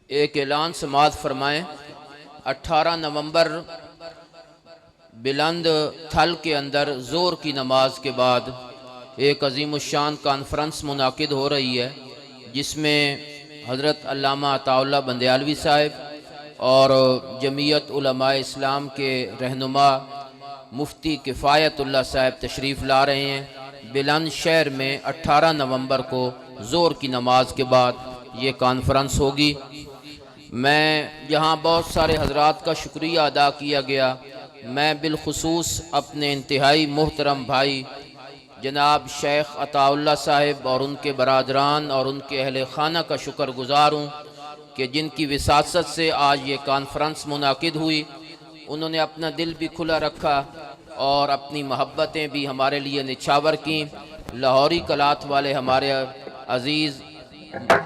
एक ऐलान समाअत फरमाएँ। 18 नवंबर बुलंद थल के अंदर ज़ोर की नमाज के बाद एक अज़ीमुश्शान कॉन्फ्रेंस मुनाकिद हो रही है, जिसमें हज़रत अल्लामा अताउल्लाह बंदयालवी साहिब और जमीयत उलमाए इस्लाम के रहनुमा मुफ्ती किफ़ायतुल्लाह साहिब तशरीफ़ ला रहे हैं। बुलंद शहर में 18 नवंबर को ज़ोर की नमाज के बाद ये कॉन्फ्रेंस होगी। मैं यहाँ बहुत सारे हजरात का शुक्रिया अदा किया गया। मैं बिलखुसूस अपने इंतहाई मोहतरम भाई जनाब शेख अताउल्लाह साहिब और उनके बरादरान और उनके अहल खाना का शुक्रगुज़ार हूँ कि जिनकी विसासत से आज ये कॉन्फ्रेंस मुनाकिद हुई। उन्होंने अपना दिल भी खुला रखा और अपनी मोहब्बतें भी हमारे लिए निछावर की। लाहौरी कलात वाले हमारे अज़ीज़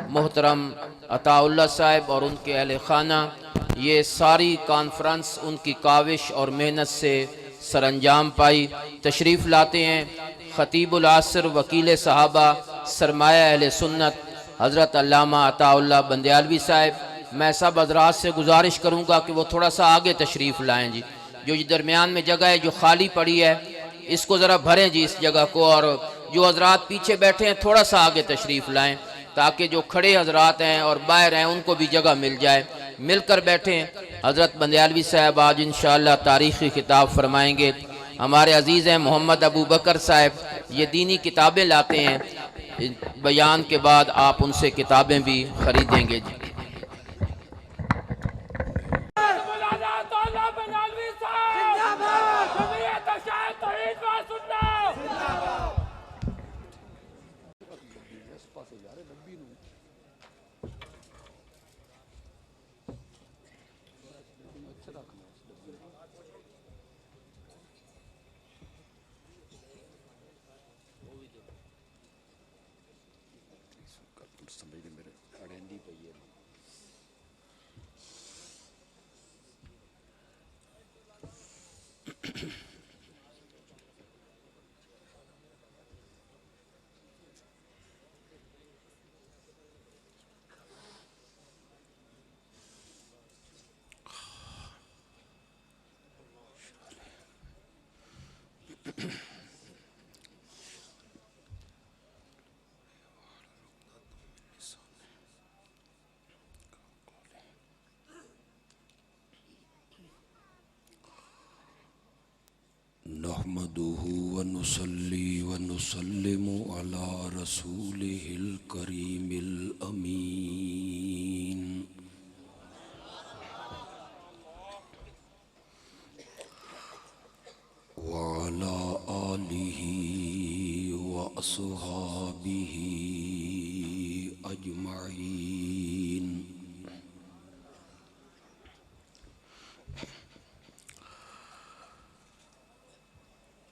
मोहतरम अताउल्लाह साहिब और उनके अहल खाना, ये सारी कॉन्फ्रेंस उनकी काविश और मेहनत से सरअंजाम पाई। तशरीफ़ लाते हैं ख़तीबुल आसर वकील सहाबा सरमाया अहले सुन्नत हज़रत अल्लामा अताउल्लाह बंदयालवी साहिब। मैं सब हज़रात से गुजारिश करूँगा कि वो थोड़ा सा आगे तशरीफ़ लाएँ जी। जो ये दरमियान में जगह है जो खाली पड़ी है, इसको ज़रा भरें जी इस जगह को। और जो हज़रात पीछे बैठे हैं थोड़ा सा आगे तशरीफ़ लाएँ, ताकि जो खड़े हजरात हैं और बाहर हैं उनको भी जगह मिल जाए, मिलकर बैठें। हज़रत बंदयालवी साहब आज इंशाअल्लाह तारीख़ी खिताब फरमाएँगे। हमारे अज़ीज़ हैं मोहम्मद अबू बकर साहब, ये दीनी किताबें लाते हैं। बयान के बाद आप उनसे किताबें भी ख़रीदेंगे जी। नहमदुहु व नुसल्ली व नुसल्लिमु अला रसूलिहिल करीमिल अमीन। व अला आलिहि व अस्हाबिहि अजमईन।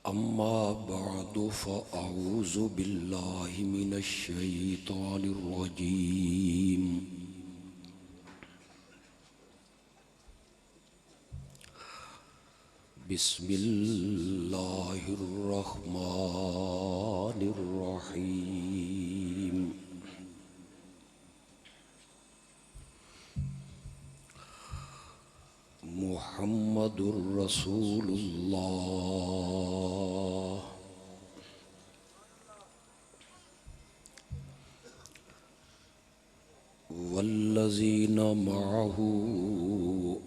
अम्मा बअदु फ़अऊज़ु बिल्लाहि मिनश शैतानिर रजीम। बिस्मिल्लाहिर रहमानिर रहीम। मुहम्मदुर रसूलुल्लाह वल्लज़ीना मअहू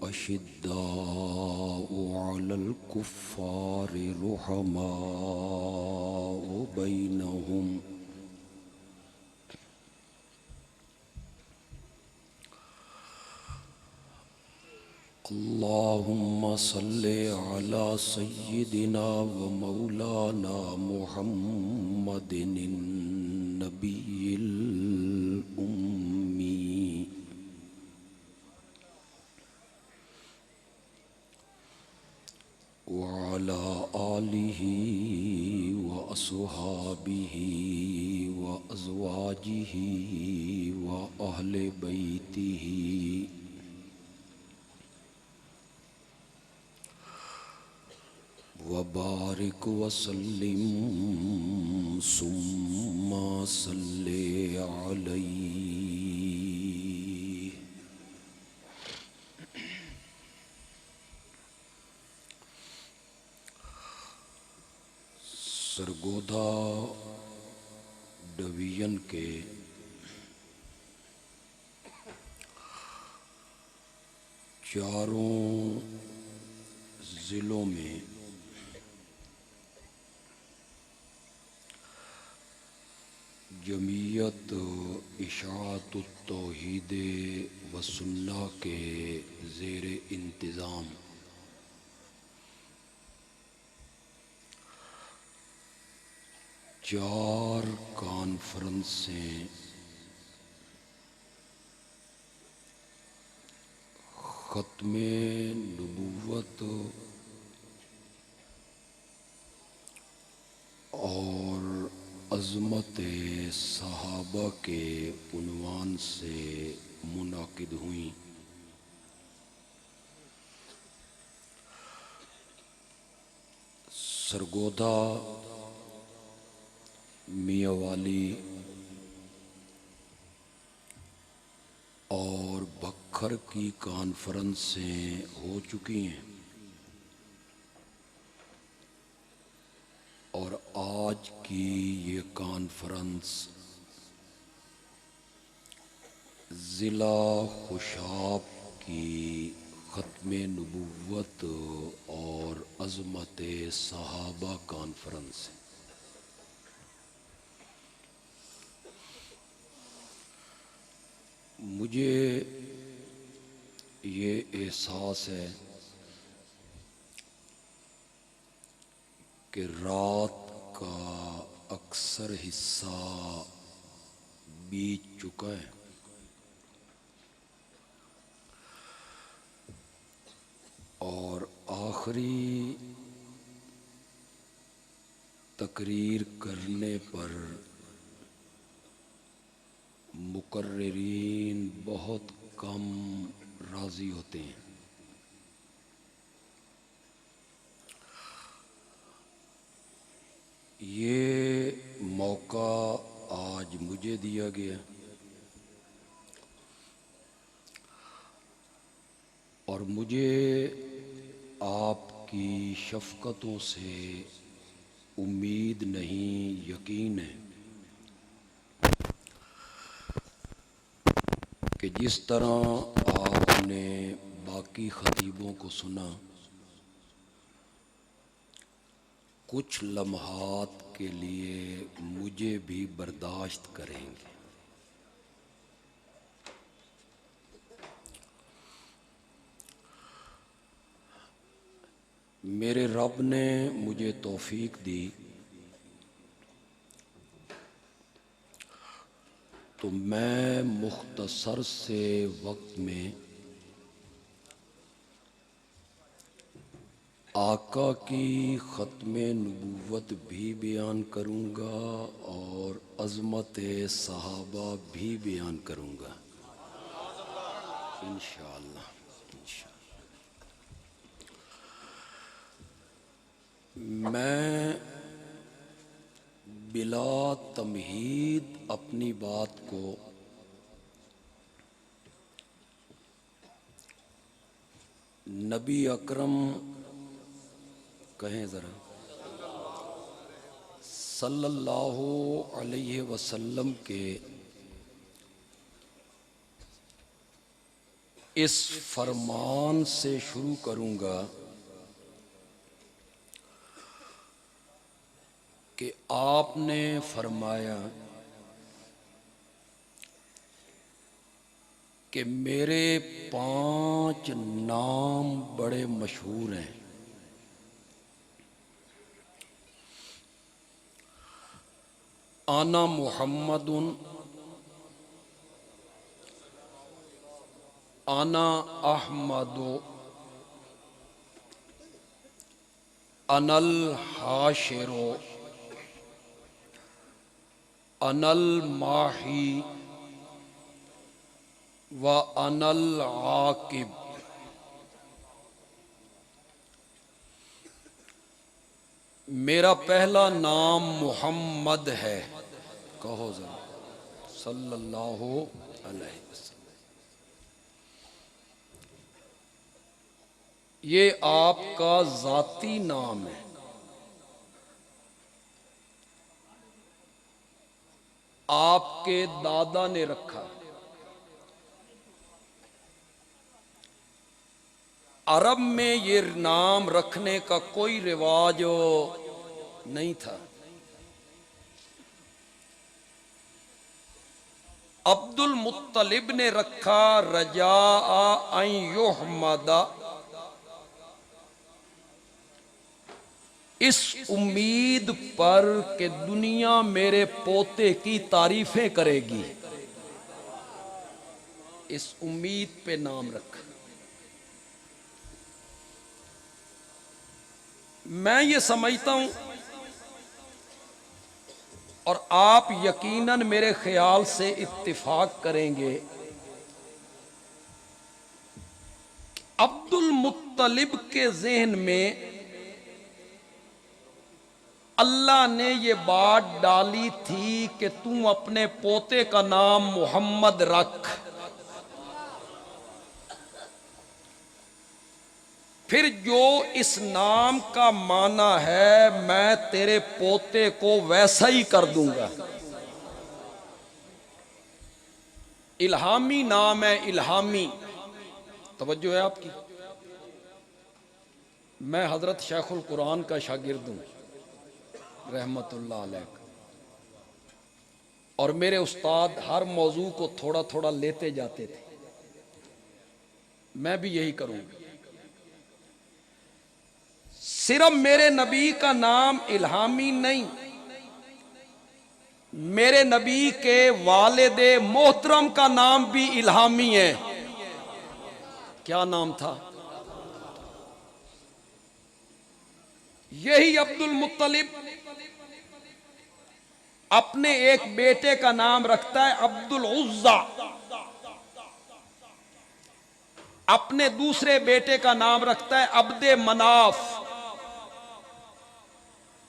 अशिद्दाउ अलल कुफ़्फ़ारि रुहमाउ बैनहुम। अल्लाहुम्मा सल्लि अला सय्यिदिना व मौलाना मुहम्मदिन नबिय्यिल उम्मी व अला आलिहि व अस्हाबिहि व अज़वाजिहि व अहले बैतिहि वबारिक वसल्लिम सुम्मा सल्ले अलैहि। सरगोधा डिवीजन के चारों ज़िलों में जमीयत इशाअतुत तौहीद व सुन्ना के ज़ेर इंतज़ाम चार कॉन्फ्रेंसें ख़त्मे नबूवत और अज़मत सहाबा के उन्वान से मुनाकिद हुई। सरगोधा, मियांवाली और बखर की कॉन्फ्रेंसें हो चुकी हैं और आज की ये कॉन्फ्रेंस ज़िला खुशाब की ख़त्मे नबूवत और अज़मत सहाबा कॉन्फ्रेंस है। मुझे ये एहसास है कि रात का अक्सर हिस्सा बीत चुका है और आखिरी तकरीर करने पर मुकर्रिरीन बहुत कम राज़ी होते हैं। ये मौका आज मुझे दिया गया और मुझे आपकी शफ़क़तों से उम्मीद नहीं, यकीन है कि जिस तरह आपने बाकी ख़तीबों को सुना, कुछ लम्हात के लिए मुझे भी बर्दाश्त करेंगे। मेरे रब ने मुझे तौफीक दी तो मैं मुख्तसर से वक्त में आका की ख़त्मे नबूवत भी बयान करूँगा और अज़मत सहाबा भी बयान करूँगा इंशाअल्लाह। मैं बिला तमहीद अपनी बात को नबी अकरम कहें ज़रा सल्लल्लाहु अलैहि वसल्लम के इस फरमान से शुरू करूँगा कि आपने फरमाया कि मेरे 5 नाम बड़े मशहूर हैं। आना मुहम्मदुन, आना अहमदु, अनल हाशिरो, अनल माही व अनल आकिब। मेरा पहला नाम मुहम्मद है, कहो जरा सल्लल्लाहु अलैहि वसल्लम। ये आपका ज़ाती नाम है आपके दादा ने रखा। अरब में ये नाम रखने का कोई रिवाज नहीं था। अब्दुल मुत्तलिब ने रखा रजा अन युहमदा, इस उम्मीद पर कि दुनिया मेरे पोते की तारीफें करेगी, इस उम्मीद पे नाम रखा। मैं ये समझता हूं और आप यकीनन मेरे ख्याल से इत्तिफाक करेंगे, अब्दुल मुत्तलिब के ज़हन में अल्लाह ने ये बात डाली थी कि तू अपने पोते का नाम मोहम्मद रख। फिर जो इस नाम का माना है मैं तेरे पोते को वैसा ही कर दूंगा। इल्हामी नाम है, इल्हामी। तवज्जो है आपकी। मैं हजरत शेखुल कुरान का शागिर्द हूं रहमतुल्लाह अलैह, और मेरे उस्ताद हर मौजू को थोड़ा थोड़ा लेते जाते थे। मैं भी यही करूंगा। सिर्फ मेरे नबी का नाम इल्हामी नहीं, मेरे नबी के वालिदे मोहतरम का नाम भी इल्हामी है। क्या नाम था? यही अब्दुल मुत्तलिब अपने एक बेटे का नाम रखता है अब्दुल उज़्ज़ा, अपने दूसरे बेटे का नाम रखता है अब्दे मनाफ।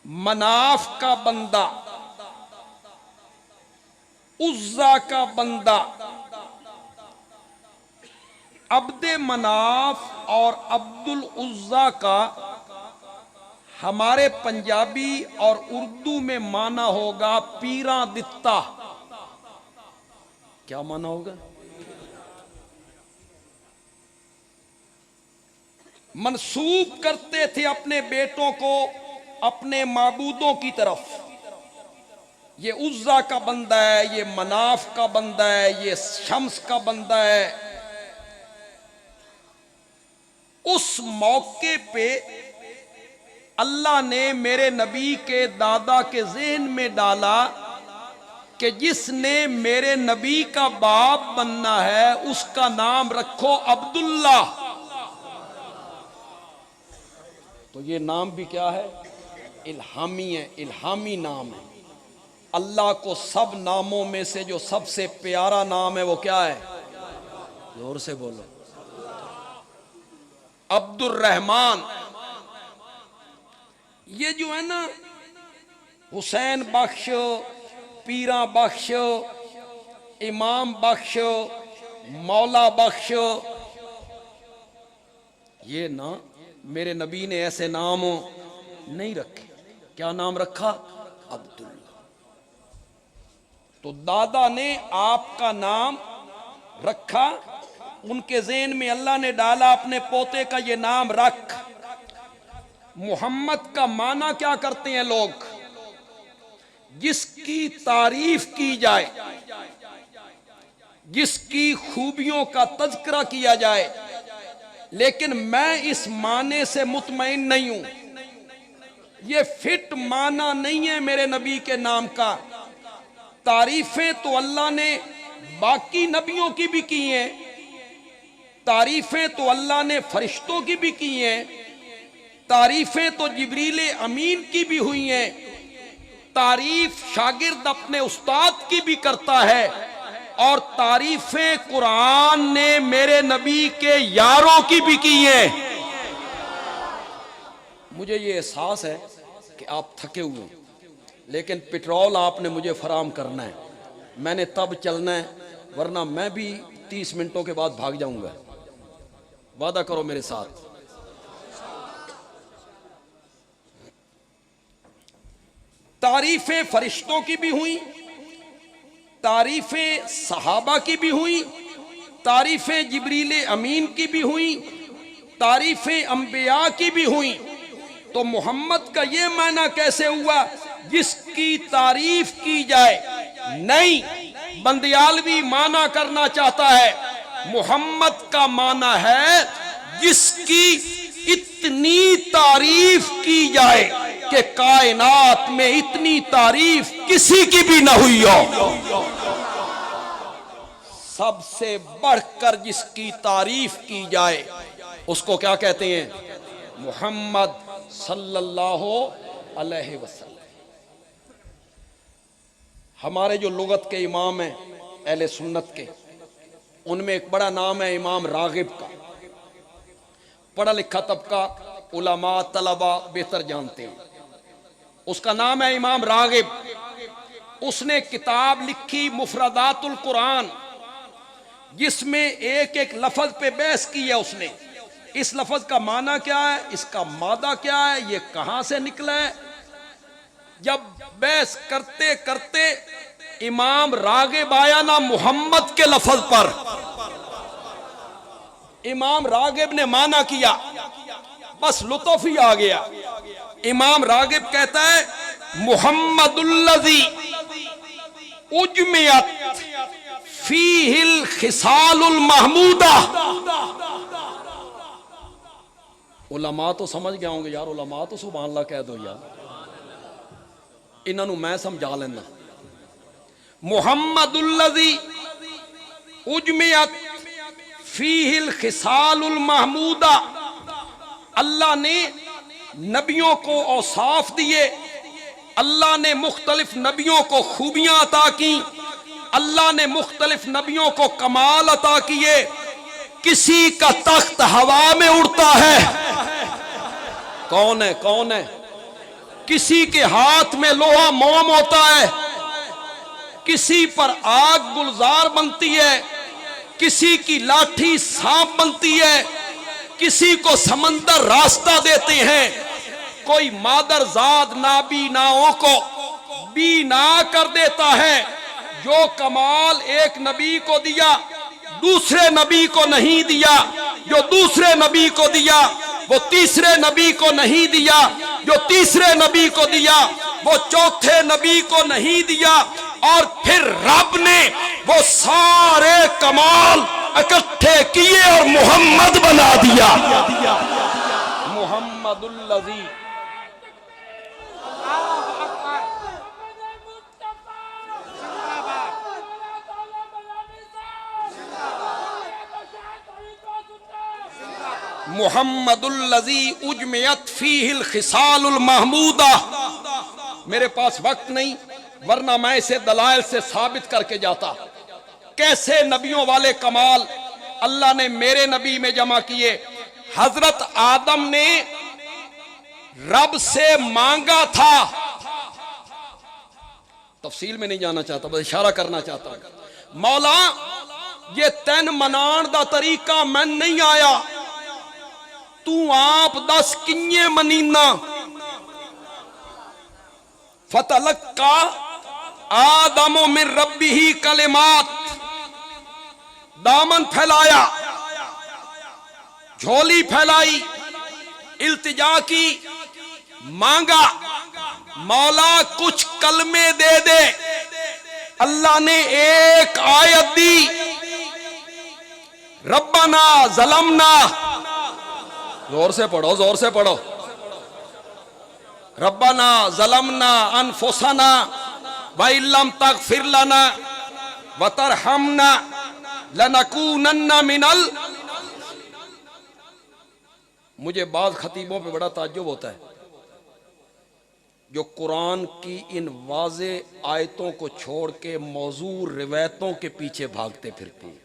मनाफ का बंदा, उज़्ज़ा का बंदा। अब्दे मनाफ और अब्दुल उज़्ज़ा का हमारे पंजाबी और उर्दू में माना होगा पीरा दित्ता। क्या माना होगा? मंसूब करते थे अपने बेटों को अपने माबूदों की तरफ। ये उज़्ज़ा का बंदा है, ये मनाफ का बंदा है, ये शम्स का बंदा है। उस मौके पे अल्लाह ने मेरे नबी के दादा के ज़हन में डाला कि जिसने मेरे नबी का बाप बनना है उसका नाम रखो अब्दुल्ला। तो ये नाम भी क्या है? इल्हामी है, इल्हामी नाम है। अल्लाह को सब नामों में से जो सबसे प्यारा नाम है वो क्या है? जोर से बोलो। अब्दुर रहमान। ये जो है ना, हुसैन बख्श, पीरा बख्श, इमाम बख्श, मौला बख्श, ये ना मेरे नबी ने ऐसे नाम नहीं रखे। क्या नाम रखा? अब्दुल्ला। तो दादा ने आपका नाम रखा, उनके ज़हन में अल्लाह ने डाला अपने पोते का ये नाम रख। मोहम्मद का माना क्या करते हैं लोग? जिसकी तारीफ की जाए, जिसकी खूबियों का तज़किरा किया जाए। लेकिन मैं इस माने से मुतमईन नहीं हूं। ये फिट माना नहीं है मेरे नबी के नाम का। तारीफें तो अल्लाह ने बाकी नबियों की भी की हैं, तारीफें तो अल्लाह ने फरिश्तों की भी की हैं, तारीफें तो जिब्रील अमीन की भी हुई हैं, तारीफ शागिर्द अपने उस्ताद की भी करता है, और तारीफें कुरान ने मेरे नबी के यारों की भी की हैं। मुझे ये एहसास है कि आप थके हुए हैं, लेकिन पेट्रोल आपने मुझे फराम करना है। मैंने तब चलना है, वरना मैं भी 30 मिनटों के बाद भाग जाऊंगा। वादा करो मेरे साथ। तारीफें फरिश्तों की भी हुई, तारीफें सहाबा की भी हुई, तारीफें जिब्रील अमीन की भी हुई, तारीफें अंबिया की भी हुई। तो मोहम्मद का ये माना कैसे हुआ जिसकी तारीफ की जाए? नहीं, बंदियालवी माना करना चाहता है, मोहम्मद का माना है जिसकी इतनी तारीफ की जाए कि कायनात में इतनी तारीफ किसी की भी ना हुई हो। सबसे बढ़कर जिसकी तारीफ की जाए उसको क्या कहते हैं? मोहम्मद सल्लल्लाहु अलैहि वसल्लम। हमारे जो लुगत के इमाम हैं अहले सुन्नत के, उनमें एक बड़ा नाम है इमाम रागिब का। पढ़ा लिखा तबका, उलमा, तलबा बेहतर जानते हैं। उसका नाम है इमाम रागिब। उसने किताब लिखी मुफरदातुल कुरान, जिसमें एक एक लफ्ज पे बहस की है उसने। इस लफ्ज का माना क्या है, इसका मादा क्या है, ये कहां से निकला है। जब बहस करते करते इमाम रागिब आया ना मोहम्मद के लफ्ज पर, इमाम रागिब ने माना किया, बस लुत्फ ही आ गया। इमाम रागिब कहता है मुहम्मदुल्लज़ी उजमियत फीहिल खिसालुल महमूदा। उलमा तो समझ गए होंगे यार, उलमा तो सुभान अल्लाह कह दो यार, इन्हों मैं समझा लेना। मुहम्मदुल्लज़ी उजमियत फीहिल खिसालुल महमूदा। अल्लाह ने नबियों को औसाफ दिए, अल्लाह ने मुख्तलिफ नबियों को खूबियां अता की, अल्लाह ने मुख्तलिफ नबियों को कमाल अता किए। किसी का तख्त हवा में उड़ता है, कौन है? कौन है? किसी के हाथ में लोहा मोम होता है, किसी पर आग गुलजार बनती है, किसी की लाठी सांप बनती है, किसी को समंदर रास्ता देते हैं, कोई मादरजाद नाबीनाओं को बीना कर देता है। जो कमाल एक नबी को दिया दूसरे नबी को नहीं दिया, जो दूसरे नबी को दिया वो तीसरे नबी को नहीं दिया, जो तीसरे नबी को दिया वो चौथे नबी को नहीं दिया, और फिर रब ने वो सारे कमाल इकट्ठे किए और मोहम्मद बना दिया। मुहम्मदुल्लज़ी। मुहम्मदुल्लज़ी उजमियत फीहिल खिसालुल महमूदा। मेरे पास वक्त नहीं, वरना मैं इसे दलाइल से साबित करके जाता। कैसे नबियों वाले कमाल अल्लाह ने मेरे नबी में जमा किए। हजरत आदम ने रब से मांगा था, तफसील में नहीं जाना चाहता, बस इशारा करना चाहता हूं। मौला ये तैन मनान दा तरीका मैं नहीं आया, तू आप दस किए मनीना। फतलक्का आदमो मिन रब्बिही कलिमात। दामन फैलाया, झोली फैलाई, इल्तिजा की, मांगा मौला कुछ कलमे दे दे। अल्लाह ने एक आयत दी, रब्बना ज़लमना। जोर से पढ़ो, जोर से पढ़ो। रब्बना ज़लमना अनफुसना व इल्लम तगफिर लना व तरहमना लनकूनन्ना मिनल। मुझे बाज़ खतीबों पे बड़ा ताज्जुब होता है जो कुरान की इन वाज़े आयतों को छोड़ के मौजूद रिवायतों के पीछे भागते फिरते हैं।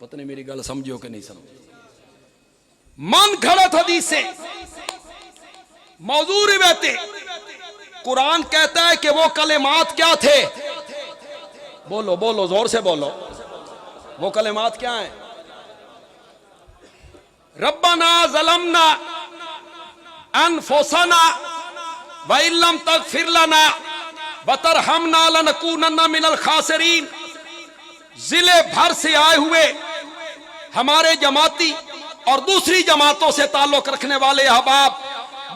पता नहीं मेरी गल समझो कि नहीं समझो। मन घड़त हदीस से मौजूद रिवायतें, कुरान कहता है कि वो कलेमात क्या थे। बोलो बोलो, जोर से बोलो, वो कलेमात क्या है? रब्बना ज़लमना अनफुसना व इल्लम तगफिर लना वतरहमना लनकूनन्ना मिनल खासिरीन। जिले भर से आए हुए हमारे जमाती और दूसरी जमातों से ताल्लुक रखने वाले अहबाब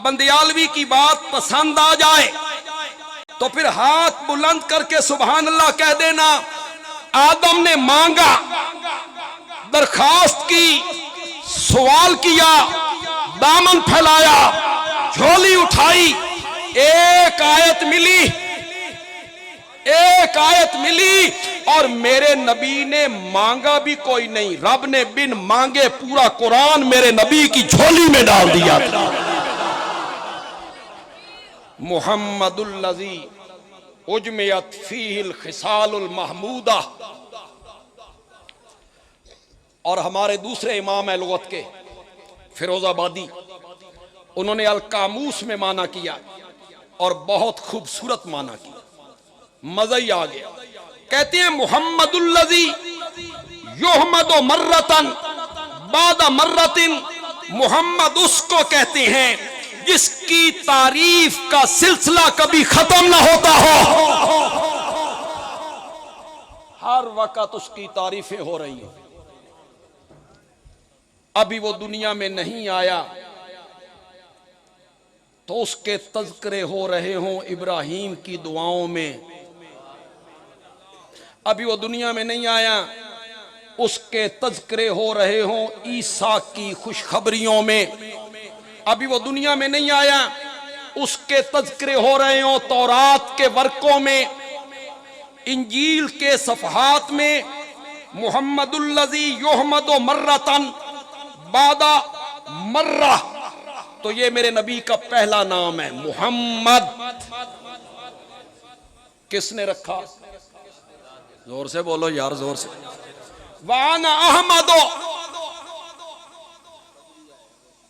बंदियालवी की बात पसंद आ जाए तो फिर हाथ बुलंद करके सुभान अल्लाह कह देना। आदम ने मांगा, दरखास्त की, सवाल किया, दामन फैलाया, झोली उठाई, एक आयत मिली, एक आयत मिली और मेरे नबी ने मांगा भी कोई नहीं। रब ने बिन मांगे पूरा कुरान मेरे नबी की झोली में डाल दिया था। मुहम्मदुल्लज़ी उजमियत फीहिल खिसालुल महमूदा। और हमारे दूसरे इमाम है लुगत के फिरोजाबादी, उन्होंने अल कामूस में माना किया और बहुत खूबसूरत माना किया, मजा ही आ गया। कहते हैं मुहम्मदुल्लज़ी युहमदु मर्रतन बादा मर्रतिन। मोहम्मद उसको कहते हैं जिसकी तारीफ का सिलसिला कभी खत्म ना होता हो, हर वक्त उसकी तारीफें हो रही हो। अभी वो दुनिया में नहीं आया तो उसके तज़किरे हो रहे हों इब्राहीम की दुआओं में। अभी वो दुनिया में नहीं आया, उसके तज़किरे हो रहे हों ईसा की खुशखबरियों में। अभी वो दुनिया में नहीं आया, उसके तज़किरे हो रहे हों तौरात के वर्कों में, इंजील के सफ़हात में। मुहम्मदुल्लज़ी युहमदु मर्रतन बादा मर्रा, तो ये मेरे नबी का पहला नाम है मुहम्मद। किसने रखा? जोर से बोलो यार, जोर से। वाना अहमदो,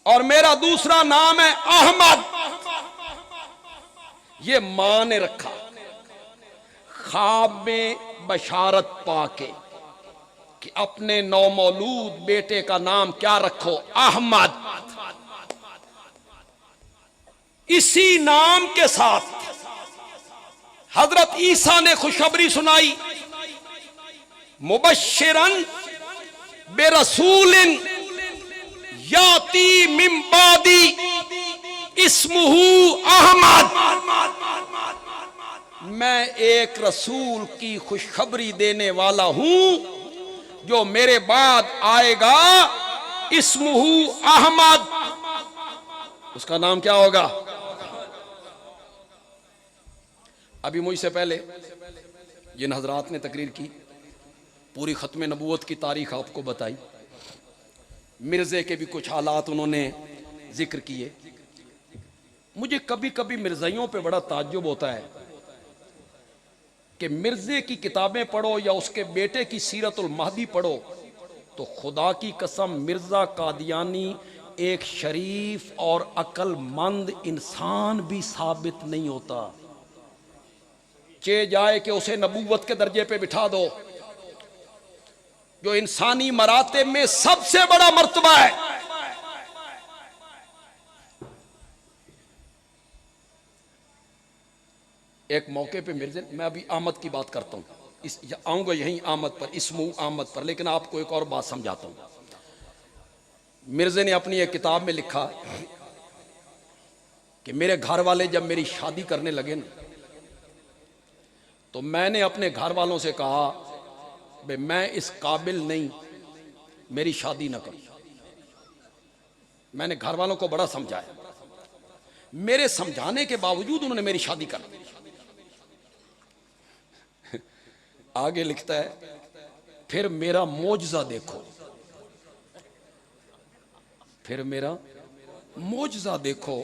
और मेरा दूसरा नाम है अहमद। ये मां ने रखा, ख्वाब में बशारत पाके कि अपने नौमौलूद बेटे का नाम क्या रखो? अहमद। इसी नाम के साथ हजरत ईसा ने खुशखबरी सुनाई, मुबश्शिरन बेरसूलिन याती मिन बादी इस्मुहु अहमद। मैं एक रसूल की खुशखबरी देने वाला हूं जो मेरे बाद आएगा, इस्मुहु अहमद। उसका नाम क्या होगा? अभी मुझसे पहले जिन हजरात ने तकरीर की, पूरी खत्म नबूवत की तारीख आपको बताई, मिर्जे के भी कुछ हालात उन्होंने जिक्र किए। मुझे कभी कभी मिर्जाइयों पे बड़ा ताज्जुब होता है कि मिर्जे की किताबें पढ़ो या उसके बेटे की सीरतुल महदी पढ़ो तो खुदा की कसम मिर्जा कादियानी एक शरीफ और अक्लमंद इंसान भी साबित नहीं होता। चे जाए कि उसे नबूवत के दर्जे पे बिठा दो, जो इंसानी मराते में सबसे बड़ा मर्तबा है। एक मौके पे मिर्जे, मैं अभी आमद की बात करता हूं, इस आऊंगा यहीं आमद पर, इस्मू आमद पर, लेकिन आपको एक और बात समझाता हूं। मिर्जे ने अपनी एक किताब में लिखा कि मेरे घर वाले जब मेरी शादी करने लगे ना, तो मैंने अपने घर वालों से कहा भाई मैं इस काबिल नहीं, मेरी शादी ना करो। मैंने घर वालों को बड़ा समझाया, मेरे समझाने के बावजूद उन्होंने मेरी शादी कर दी। आगे लिखता है, फिर मेरा मोजज़ा देखो, फिर मेरा मोजज़ा देखो,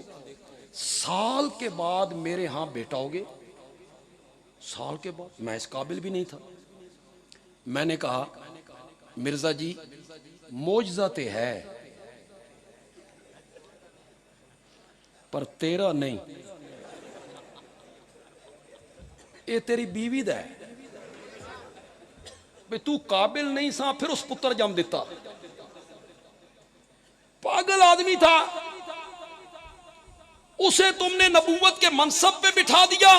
साल के बाद मेरे यहां बेटा होगे। साल के बाद? मैं इस काबिल भी नहीं था। मैंने कहा मिर्जा जी मोजज़ा ते है पर तेरा नहीं, ये तेरी बीवी दा है। भाई तू काबिल नहीं सा, फिर उस पुत्र जम दिता। पागल आदमी था, उसे तुमने नबूवत के मनसब पे बिठा दिया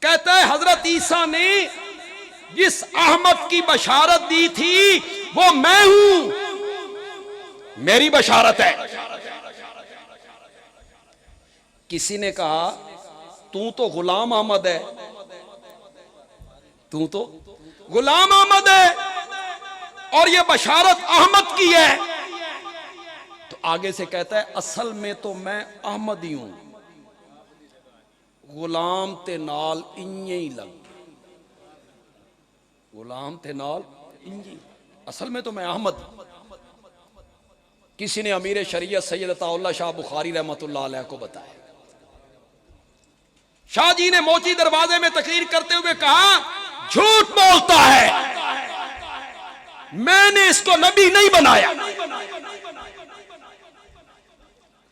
कहता है हजरत ईसा ने जिस अहमद की बशारत दी थी वो मैं हूं, मेरी बशारत है। किसी ने कहा तू तो गुलाम अहमद है, तू तो गुलाम अहमद है और ये बशारत अहमद की है। तो आगे से कहता है असल में तो मैं अहमद ही हूं, गुलाम ते नाल इंजे ही लग, गुलाम ते नाल इंजी, असल में तो मैं अहमद। किसी ने अमीर शरीयत सैयद अताउल्लाह शाह बुखारी रहमतुल्लाह अलैह को बताया, शाह जी ने मोची दरवाजे में तकरीर करते हुए कहा झूठ बोलता है, मैंने इसको नबी नहीं बनाया।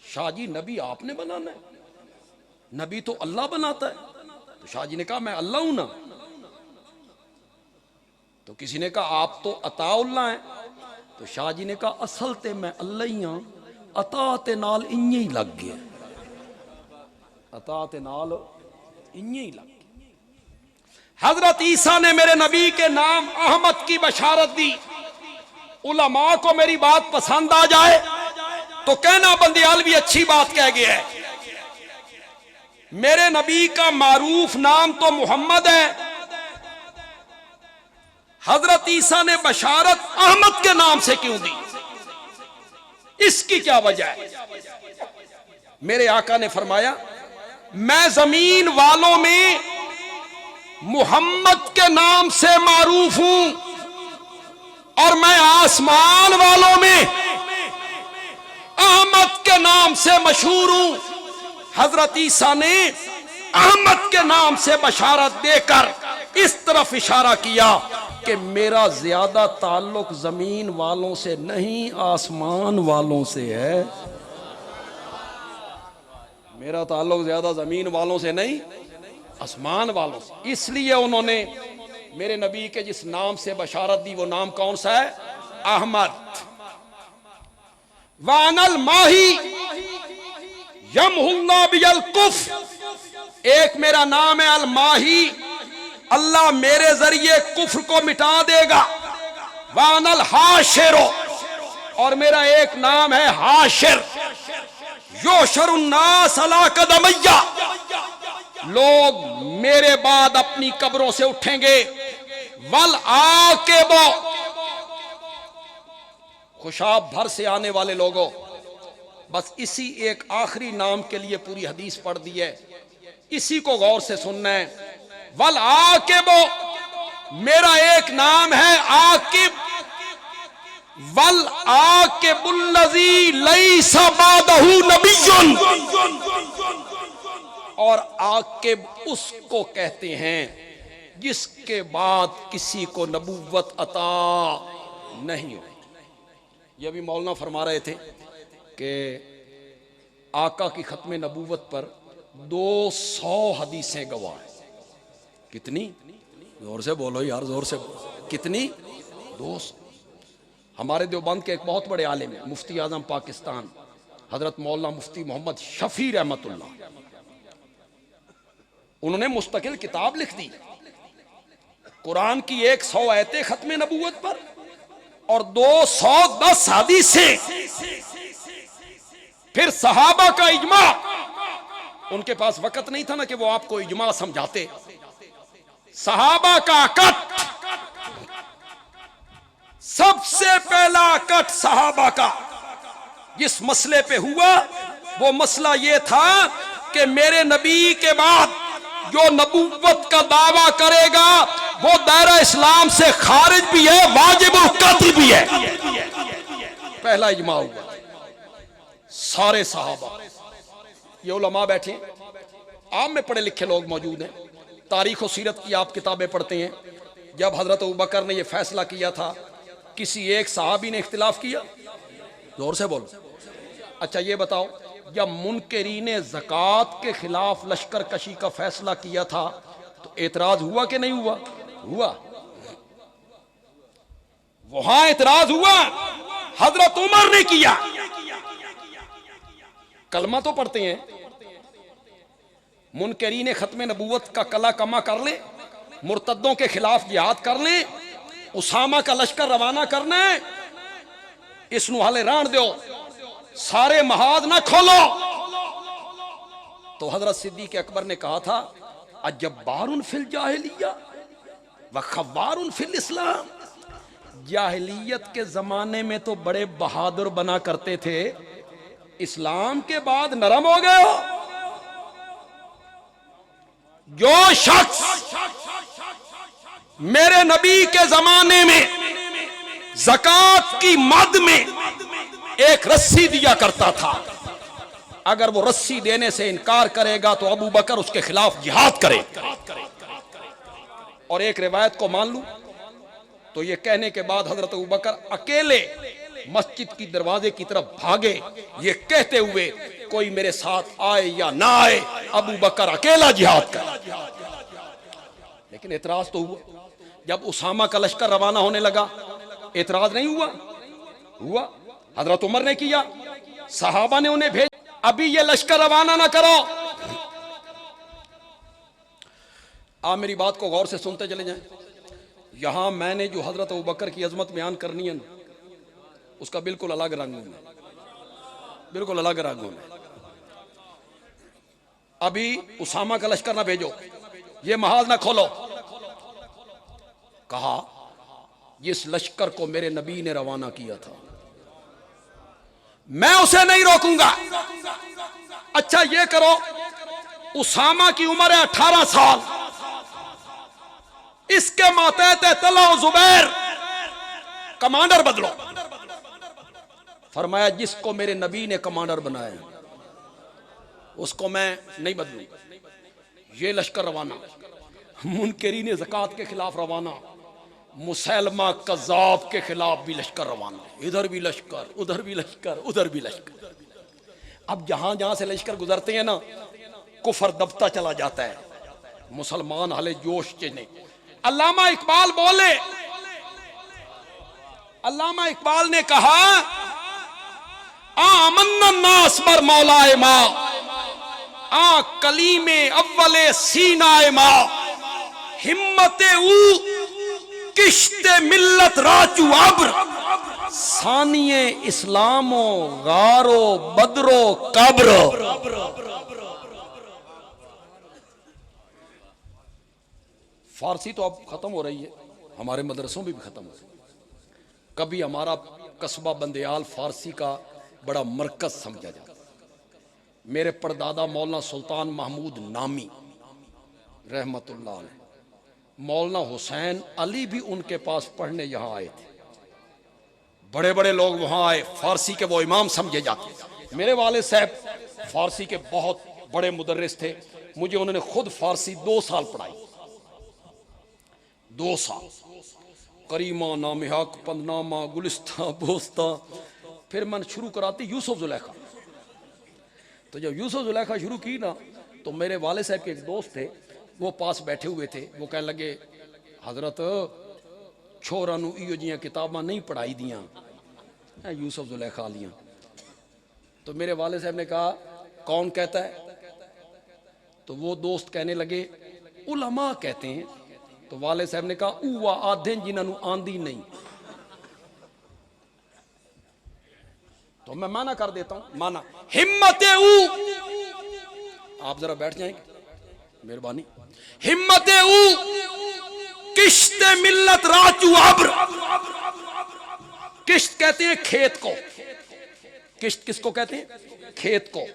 शाह जी नबी आपने बनाना है, नबी तो अल्लाह बनाता है। तो शाह जी ने कहा मैं अल्लाह हूं ना। तो किसी ने कहा आप तो अताउल्लाह हैं। तो शाह जी ने कहा असल ते मैं अल्लाह ही हां, अता ते नाल इंजे ही लग गया, अता ते नाल इंजे ही लग गया। हजरत ईसा ने मेरे नबी के नाम अहमद की बशारत दी। उलमा को मेरी बात पसंद आ जाए तो कहना बंदियालवी अच्छी बात कह गया है। मेरे नबी का मारूफ नाम तो मोहम्मद है, हजरत ईसा ने बशारत अहमद के नाम से क्यों दी, इसकी क्या वजह है? मेरे आका ने फरमाया मैं जमीन वालों में मोहम्मद के नाम से मारूफ हूं और मैं आसमान वालों में अहमद के नाम से मशहूर हूं। हजरत ईसा ने अहमद के नाम से बशारत देकर इस तरफ इशारा किया कि मेरा ज्यादा ताल्लुक जमीन वालों से नहीं आसमान वालों से है, मेरा ताल्लुक ज्यादा जमीन वालों से नहीं आसमान वालों से। इसलिए उन्होंने मेरे नबी के जिस नाम से बशारत दी वो नाम कौन सा है? अहमद। वानल माही यमहुल्लाह बिल कुफ्र, एक मेरा नाम है अल माही, अल्लाह मेरे जरिए कुफ्र को मिटा देगा। वानल हाशिरो, और मेरा एक नाम है हाशिर, योशरुन्नास अला कदमैया, लोग मेरे बाद अपनी कब्रों से उठेंगे। वल आकेबो, खुशाब भर से आने वाले लोगों, बस इसी एक आखिरी नाम के लिए पूरी हदीस पढ़ दी है, इसी को गौर से सुनना है। वल आकिबो, मेरा एक नाम है आकिब। वल आकिबुल्लज़ी लैसा बादहु नबिय्युन, और आकिब उसको कहते हैं जिसके बाद किसी को नबूवत अता नहीं हो। यह भी मौलाना फरमा रहे थे कि आका की खत्म नबूवत पर 200 हदीसें गवाह हैं। कितनी? जोर से बोलो यार, जोर से बोलो। कितनी? 200। हमारे देवबंद के एक बहुत बड़े आलिम हैं, मुफ्ती आजम पाकिस्तान हजरत मौलाना मुफ्ती मोहम्मद शफी रहमतुल्लाह, उन्होंने मुस्तकिल किताब लिख दी कुरान की 100 आयतें खत्म नबूवत पर और 210 हदीसें, फिर सहाबा का इजमा। उनके पास वक्त नहीं था ना कि वो आपको इजमा समझाते। सहाबा का अकद, सबसे पहला अकद सहाबा का जिस मसले पे हुआ वो मसला ये था कि मेरे नबी के बाद जो नबूवत का दावा करेगा वो दायरा इस्लाम से खारिज भी है, वाजिबुल कत्ल भी है। पहला इजमा हुआ सारे सहाबा। ये उलमा बैठे, आम में पढ़े लिखे लोग मौजूद हैं, तारीख और सीरत की आप किताबें पढ़ते हैं। जब हजरत अबू बकर ने यह फैसला किया था, किसी एक सहाबी ने इख्तिलाफ किया? जोर से बोलो। अच्छा ये बताओ, जब मुनकरीने ज़कात के खिलाफ लश्कर कशी का फैसला किया था तो एतराज हुआ कि नहीं हुआ? हुआ। वहां एतराज हुआ, हजरत उमर ने किया। कलमा तो पढ़ते हैं, मुनकरीन खत्म नबूवत का कला कमा कर ले, मुर्तद्दों के खिलाफ जिहाद कर ले, उसामा का लश्कर रवाना करना है, इसनु हाले रान दो, सारे महाज ना खोलो। तो हजरत सिद्दीक अकबर ने कहा था, अजब्बारुन फिल जाहिलिया व खव्वारुन फिल इस्लाम। जाहिलियत के जमाने में तो बड़े बहादुर बना करते थे, इस्लाम के बाद नरम हो गए हो। जो शख्स मेरे नबी के जमाने में ज़कात की मद में एक रस्सी दिया करता था, अगर वो रस्सी देने से इनकार करेगा तो अबू बकर उसके खिलाफ जिहाद करे। और एक रिवायत को मान लूं तो ये कहने के बाद हजरत अबू बकर अकेले मस्जिद की दरवाजे की तरफ भागे, ये कहते हुए कोई मेरे साथ आए या ना आए, अबू बकर अकेला जिहाद करे। लेकिन एतराज तो हुआ, जब उसामा का लश्कर रवाना होने लगा, एतराज नहीं हुआ? हुआ। हजरत उमर ने किया, सहाबा ने उन्हें भेज, अभी ये लश्कर रवाना ना करो। आप मेरी बात को गौर से सुनते चले जाएं। यहां मैंने जो हजरत अबू बकर की अजमत बयान करनी है, उसका बिल्कुल अलग रंग है, बिल्कुल अलग रंग है। अभी उसामा का लश्कर ना भेजो, ये महाज ना खोलो। कहा, जिस लश्कर को मेरे नबी ने रवाना किया था, मैं उसे नहीं रोकूंगा। अच्छा ये करो, उसामा की उम्र है 18 साल, इसके मातहत तला जुबैर कमांडर बदलो। फरमाया, जिसको मेरे नबी ने कमांडर बनाया उसको मैं नहीं बदलूंगा। ये लश्कर रवाना, मुनकरीन ज़कात के खिलाफ रवाना, मुसैलमा कज़्ज़ाब के खिलाफ भी लश्कर रवाना, इधर भी लश्कर, उधर भी लश्कर, उधर भी लश्कर। अब जहां जहां से लश्कर गुजरते हैं ना, कुफर दबता चला जाता है, मुसलमान हाले जोश चने। अल्लामा इकबाल बोले, अल्लामा इकबाल ने कहा, आमन्नन नास बर मौलाए मा, आ कलीमे अव्वले सीनाए मा, हिम्मते ऊ किश्ते मिल्लत राचू अब्र, सानिए इस्लामो गारो बदरो कब्र। फारसी तो अब खत्म हो रही है, हमारे मदरसों में भी खत्म हो रही है। कभी हमारा कस्बा बंदेयाल फारसी का बड़ा मरकज समझा जाता। मेरे परदादा मौलाना सुल्तान महमूद नामी रहमतुल्लाह अलैह, मौलाना हुसैन अली भी उनके पास पढ़ने यहाँ आए थे। बड़े बड़े लोग वहाँ आए, फारसी के वो इमाम समझे जाते। मेरे वाले साहब फारसी के बहुत बड़े मुदर्रिस थे, मुझे उन्होंने खुद फारसी 2 साल पढ़ाई, 2 साल। करीमा, नामिहक, पंदनामा, गुलिस्ता, बोस्ता। फिर मैंने शुरू कराती यूसुफ जुलेखा। तो जब यूसुफ जुलेखा शुरू की ना, तो मेरे वाले साहब के एक दोस्त थे, वो पास बैठे हुए थे। वो कहने लगे, हजरत छोरा नू इयो जियां किताबां नहीं पढ़ाई दियां, यूसुफ जुलेखा लियां। तो मेरे वाले साहब ने कहा, कौन कहता है? तो वो दोस्त कहने लगे, उलमा कहते हैं। तो वाले साहब ने कहा, ऊवा आधे जिन्होंने आंदी नहीं। तो मैं माना कर देता हूं, माना हिम्मते ऊ। आप जरा बैठ जाएंगे, मेहरबानी। हिम्मते ऊ किश्ते मिल्लत राचू अब्र। किश्त कहते हैं खेत को, किश्त किसको कहते हैं? खेत को।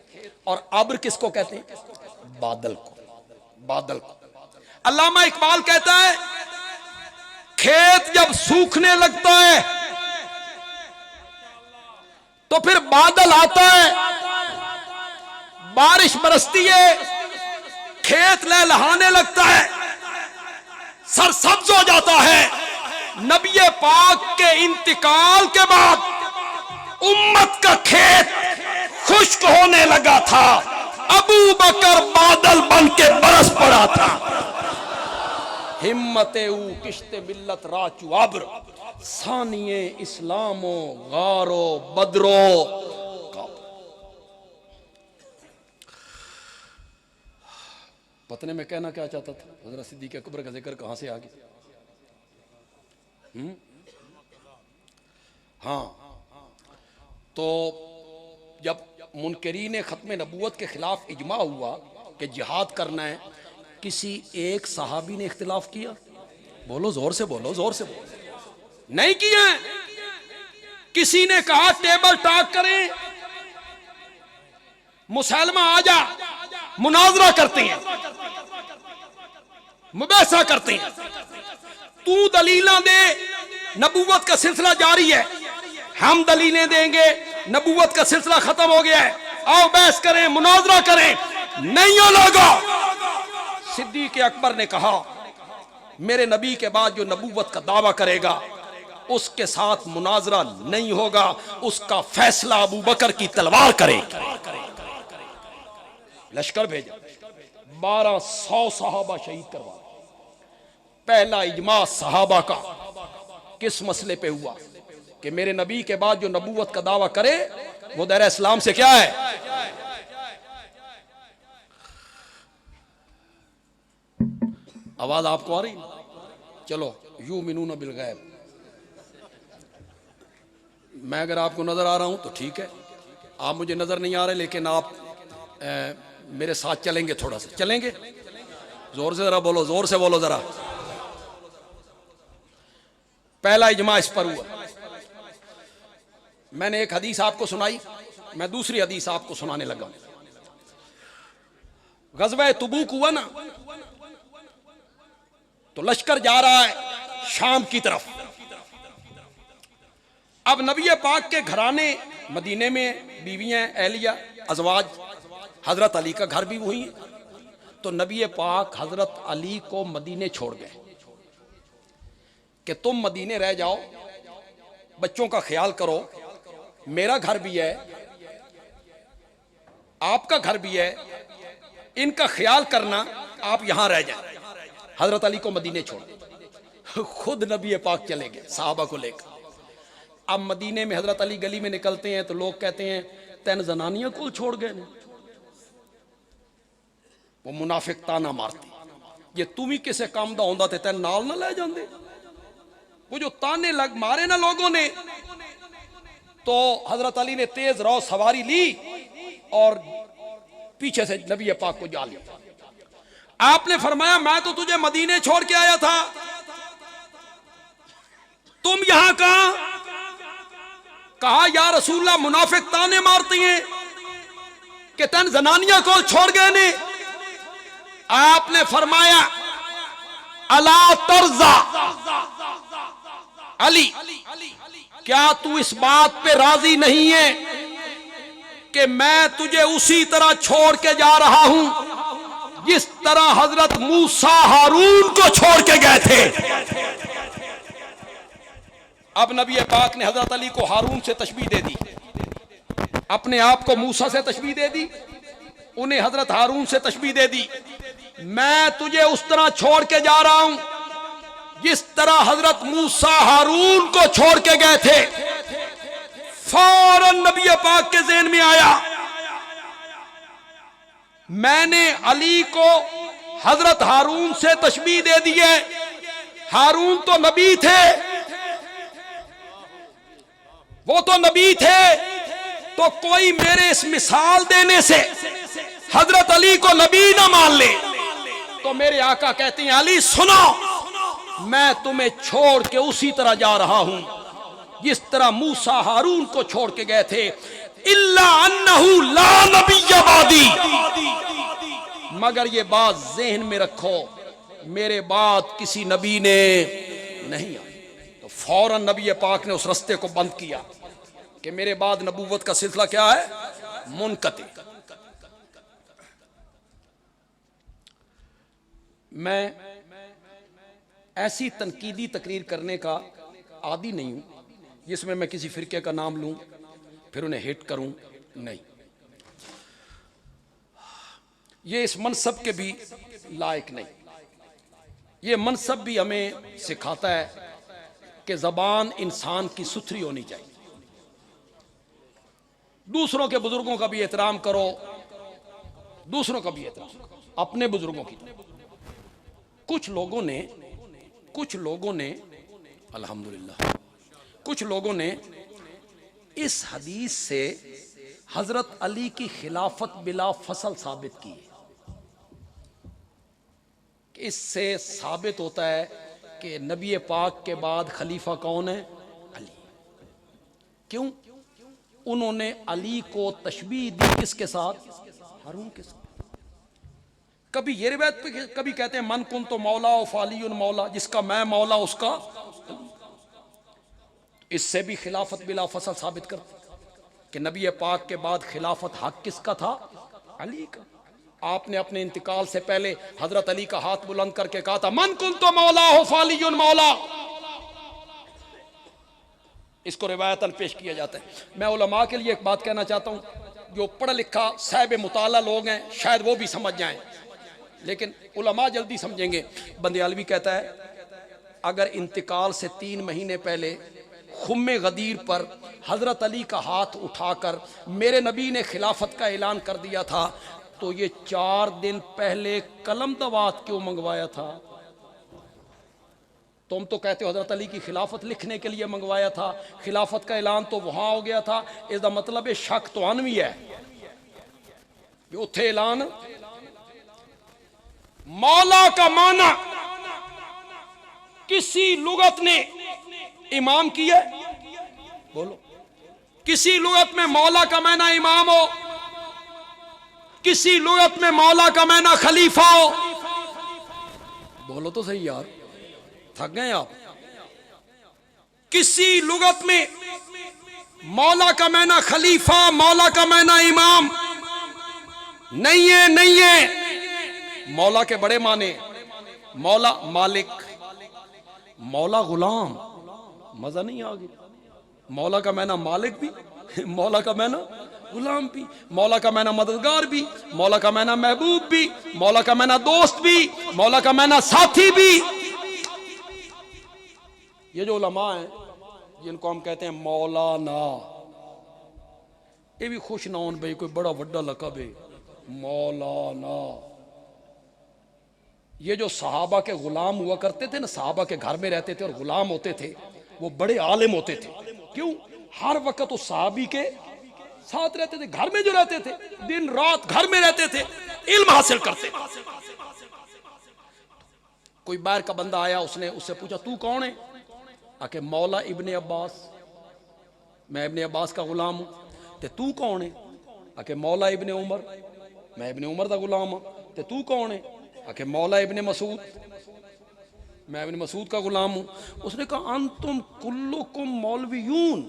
और अब्र किसको कहते हैं? बादल को, बादल को। अल्लामा इकबाल कहता है, खेत जब सूखने लगता है तो फिर बादल आता है, बारिश बरसती है, खेत लहलहाने लगता है, सरसब्ज हो जाता है। नबी पाक के इंतकाल के बाद उम्मत का खेत खुश्क होने लगा था। अबू बकर बादल बन के बरस पड़ा था। हिम्मते ऊ किश्ते मिल्लत राचू अब्र, सानिए इस्लामो गारो बदरो। पता नहीं मैं कहना क्या चाहता था, हजरत सिद्दीक़ अकबर का जिक्र कहाँ से आ गया। हाँ, तो जब मुनकरीन खत्म नबूवत के खिलाफ इजमा हुआ कि जिहाद करना है, किसी एक सहाबी ने इख्तिलाफ किया? बोलो जोर से, बोलो जोर से, बोलो। नहीं किया। किसी ने कहा टेबल टॉक करें, मुसलमान आ जा, मुनाजरा करते हैं, मुबासा करते हैं, तू दलीला दे, नबूवत का सिलसिला जारी है, हम दलीलें देंगे, नबूवत का सिलसिला खत्म हो गया है, आओ बहस करें, मुनाजरा करें। नहीं हो लोगों। सिद्दीक़ अकबर ने कहा मेरे नबी के बाद जो नबूवत का दावा करेगा उसके साथ मुनाजरा नहीं होगा, उसका फैसला अबू बकर की तलवार करेगी। लश्कर भेजा, 1200 सहाबा शहीद करवा। पहला इजमा सहाबा का किस मसले पे हुआ कि मेरे नबी के बाद जो नबूवत का दावा करे वो दायरा इस्लाम से क्या है। आवाज आपको आ रही? चलो, युमिनून बिल गैब, मैं अगर आपको नजर आ रहा हूं तो ठीक है, आप मुझे नजर नहीं आ रहे, लेकिन आप मेरे साथ चलेंगे, थोड़ा सा चलेंगे। जोर से जरा बोलो, जोर से बोलो जरा। पहला इजमा इस पर हुआ। मैंने एक हदीस आपको सुनाई, मैं दूसरी हदीस आपको सुनाने लगा। गज़वा तबूक हुआ ना, तो लश्कर जा रहा है शाम की तरफ। अब नबी पाक के घराने मदीने में, बीवियां एलिया, अजवाज, हजरत अली का घर भी वही है। तो नबी पाक हजरत अली को मदीने छोड़ गए कि तुम मदीने रह जाओ, बच्चों का ख्याल करो, मेरा घर भी है, आपका घर भी है, इनका ख्याल करना, आप यहां रह जाए। हजरत अली को मदीने छोड़, खुद नबी पाक चले गए साहबा को लेकर। अब मदीने में हजरत अली गली में निकलते हैं तो लोग कहते हैं तैन जनानियां को छोड़ गए ने। वो मुनाफिक ताना मारते, ये तुम ही किसे काम दा होंदा ते तैन नाल ना ले जांदे। वो जो ताने लग मारे ना लोगों ने, तो हजरत अली ने तेज रौ सवारी ली और पीछे से नबी पाक को जा लिया। आपने फरमाया मैं तो तुझे मदीने छोड़ के आया था, तुम यहां कहां? कहा या रसूलल्लाह, मुनाफिक ताने मारती हैं कि तन जनानियां को छोड़ गए ने। आपने फरमाया अला तर्जा अली, क्या तू इस बात पे राजी नहीं है कि मैं तुझे उसी तरह छोड़ के जा रहा हूं जिस तरह हजरत मूसा हारून को छोड़ के गए थे। अब नबी पाक ने हजरत अली को हारून से तशबीह दे दी, अपने आप को मूसा से तशबीह दे दी, उन्हें हजरत हारून से तशबीह दे दी। मैं तुझे उस तरह छोड़ के जा रहा हूं जिस तरह हजरत मूसा हारून को छोड़ के गए थे। फौरन नबी पाक के ज़हन में आया, मैंने अली को हजरत हारून से तशबीह दे दी है, हारून तो नबी थे, वो तो नबी थे, तो कोई मेरे इस मिसाल देने से हजरत अली को नबी ना मान ले। तो मेरे आका कहते हैं अली सुनो, मैं तुम्हें छोड़ के उसी तरह जा रहा हूं जिस तरह मूसा हारून को छोड़ के गए थे। इल्ला अन्नहु ला नबिय्य बादी, मगर ये बात ज़हन में रखो, मेरे बाद किसी नबी ने नहीं आई। तो फौरन नबी पाक ने उस रास्ते को बंद किया कि मेरे बाद नबूवत का सिलसिला क्या है, मुनक़ती। मैं ऐसी तनकीदी तकरीर करने का आदी नहीं हूं जिसमें मैं किसी फिरके का नाम लूं फिर उन्हें हिट करूं, नहीं, ये इस मनसब के भी लायक नहीं। ये मनसब भी हमें सिखाता है कि ज़बान इंसान की सुथरी होनी चाहिए, दूसरों के बुजुर्गों का भी एहतराम करो, दूसरों का भी एतराम, अपने बुजुर्गों की। कुछ लोगों ने अल्हम्दुलिल्लाह, कुछ लोगों ने इस हदीस से हजरत अली की खिलाफत बिला फसल साबित की है। इससे साबित होता है कि नबी पाक के बाद खलीफा कौन है? अली। क्यों? उन्होंने अली को तशबीह दी किसके साथ? हारून के साथ। कभी ये रिवायत पे कभी कहते हैं मन कुन तो मौला और फालियुन मौला, जिसका मैं मौला उसका। इससे भी खिलाफत बिला फसल साबित करते कि नबी पाक के बाद खिलाफत हक किसका था? अली का। आपने अपने इंतकाल से पहले हजरत अली का हाथ बुलंद करके कहा था मन कुन तो मौला हो फालियुन मौला। इसको रिवायतन पेश किया जाता है। मैं उलमा के लिए एक बात कहना चाहता हूं, जो पढ़ा लिखा साहिब मुताला लोग हैं शायद वो भी समझ जाएं, लेकिन उलमा जल्दी समझेंगे। बंदियालवी कहता है अगर इंतकाल से 3 महीने पहले खुम्मे गदीर पर हजरत अली का हाथ उठाकर मेरे नबी ने खिलाफत का ऐलान कर दिया था, तो ये 4 दिन पहले कलम दवात क्यों मंगवाया था? तुम तो कहते हो हजरत अली की खिलाफत लिखने के लिए मंगवाया था, खिलाफत का ऐलान तो वहां हो गया था। इसका मतलब है शक तो अनवी है, उथे ऐलान। मौला का माना किसी लुगत ने इमाम किया, बोलो किसी लुगत में मौला का माना इमाम हो, किसी लुगत में मौला का माना खलीफा हो। बोलो तो सही यार, थक गए आप। किसी लुगत में मौला का माना खलीफा, मौला का माना इमाम नहीं है, नहीं है। मौला के बड़े माने, मौला मालिक, मौला गुलाम। मजा नहीं आ गया? मौला का माना मालिक भी, मौला का माना गुलाम भी, मौला का माना मददगार भी, मौला का माना महबूब भी, मौला का माना दोस्त भी, मौला का माना साथी भी। ये जो उलमा हैं जिनको हम कहते हैं मौलाना, ये भी खुश ना होन भाई कोई बड़ा वड्डा लकब है मौलाना। ये जो सहाबा के गुलाम हुआ करते थे ना, सहाबा के घर में रहते थे और गुलाम होते थे, वो बड़े आलिम होते थे। क्यों? हर वक्त उस सहाबी के साथ रहते थे, घर में जो रहते थे, दिन रात घर में रहते थे, इल्म हासिल करते। कोई बाहर का बंदा आया, उसने उससे पूछा तू कौन है? आके मौला इब्ने अब्बास, मैं इब्ने अब्बास का गुलाम हूं। ते तू कौन है? आके मौला इब्ने उमर, मैं इब्ने उमर का गुलाम हूं। ते तू कौन है? आके मौला इब्ने मसूद, मैं इब्ने मसूद का गुलाम हूं। उसने कहा अंतुम कुल्लुकुम मौलवियून,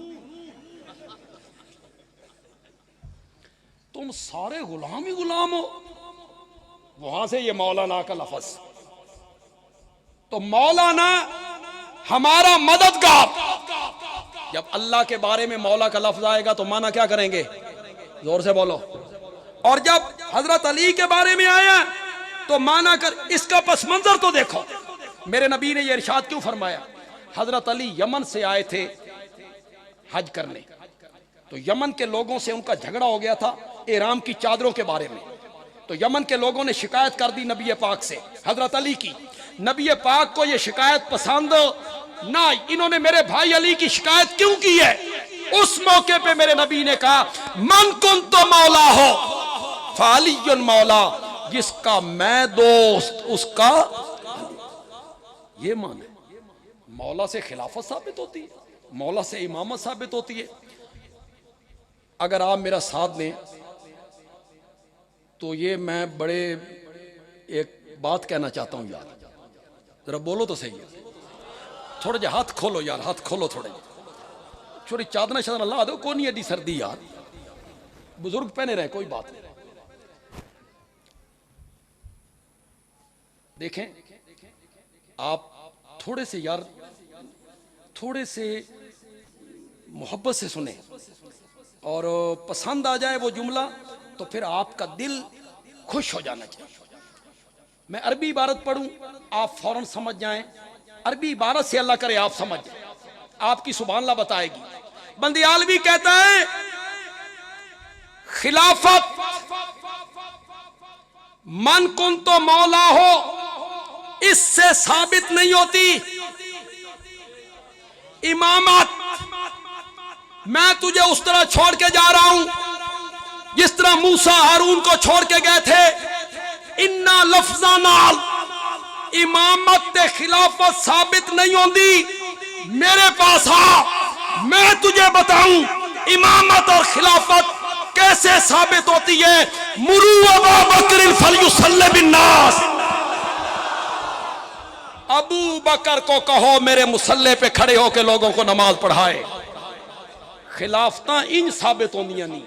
तुम सारे गुलाम ही गुलाम हो। वहां से ये मौलाना का लफ्ज। तो मौलाना हमारा मददगार। जब अल्लाह के बारे में मौला का लफ्ज आएगा तो माना क्या करेंगे? जोर से बोलो। और जब हजरत अली के बारे में आया तो माना कर, इसका पस मंजर तो देखो। मेरे नबी ने यह इरशाद क्यों फरमाया? हजरत अली यमन से आए थे हज करने, तो यमन के लोगों से उनका झगड़ा हो गया था इहराम की चादरों के बारे में। तो यमन के लोगों ने शिकायत कर दी नबी पाक से, हजरत अली की। नबी पाक को यह शिकायत पसंद ना, इन्होंने मेरे भाई अली की शिकायत क्यों की है? उस मौके पे मेरे नबी ने कहा मन कुन तो मौला हो फालियुन मौला, जिसका मैं दोस्त उसका। ये मान है। मौला से खिलाफत साबित होती है, मौला से इमामत साबित होती है। अगर आप मेरा साथ दें तो ये मैं बड़े एक बात कहना चाहता हूं यार, जरा बोलो तो सही है। थोड़े जे हाथ खोलो यार, हाथ खोलो थोड़े, छोटी चादर शादर ला दो, कौन नहीं एडी सर्दी यार, बुजुर्ग पहने रहे, कोई बात नहीं। देखें आप थोड़े से यार, थोड़े से मोहब्बत से सुने और पसंद आ जाए वो जुमला तो फिर आपका दिल खुश हो जाना चाहिए। मैं अरबी इबारत पढ़ूं, आप फौरन समझ जाएं। अरबी इबारत से अल्लाह करे आप समझ जाएं, आपकी सुभान अल्लाह बताएगी। बंदियालवी कहता है खिलाफत मन कुन तो मौला हो, इससे साबित नहीं होती इमामत। मैं तुझे उस तरह छोड़ के जा रहा हूं जिस तरह मूसा हारून को छोड़ के गए थे। इन्ना लफ्जा नाल इमामत ते खिलाफत साबित नहीं होती। मेरे पास आ, मैं तुझे बताऊं इमामत और खिलाफत कैसे साबित होती है। मुरू अबू बकर फलयुसल्ली बिन्नास, अबू बकर को कहो मेरे मुसल्ले पे खड़े होकर लोगों को नमाज पढ़ाए। खिलाफता इन साबित होंदियां नहीं।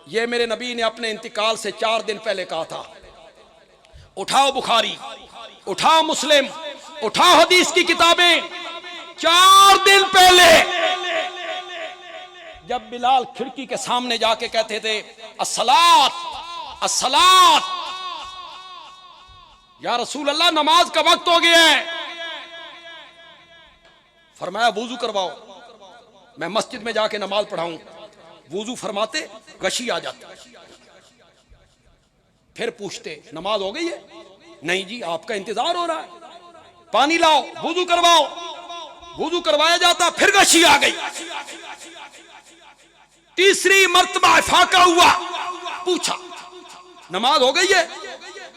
ये मेरे नबी ने अपने इंतकाल से 4 दिन पहले कहा था। उठाओ बुखारी, उठाओ मुस्लिम, उठाओ हदीस की किताबें। 4 दिन पहले जब बिलाल खिड़की के सामने जाके कहते थे अस्सलात अस्सलात, या रसूल अल्लाह नमाज का वक्त हो गया है। फरमाया वुजू करवाओ, मैं मस्जिद में जाके नमाज पढ़ाऊं। वुजू फरमाते गशी आ जाती। फिर पूछते नमाज हो गई है? नहीं जी आपका इंतजार हो रहा है, पानी लाओ, वुजू करवाओ। वुजू करवाया जाता, फिर गशी आ गई। तीसरी मर्तबा फाका हुआ, पूछा नमाज हो गई है?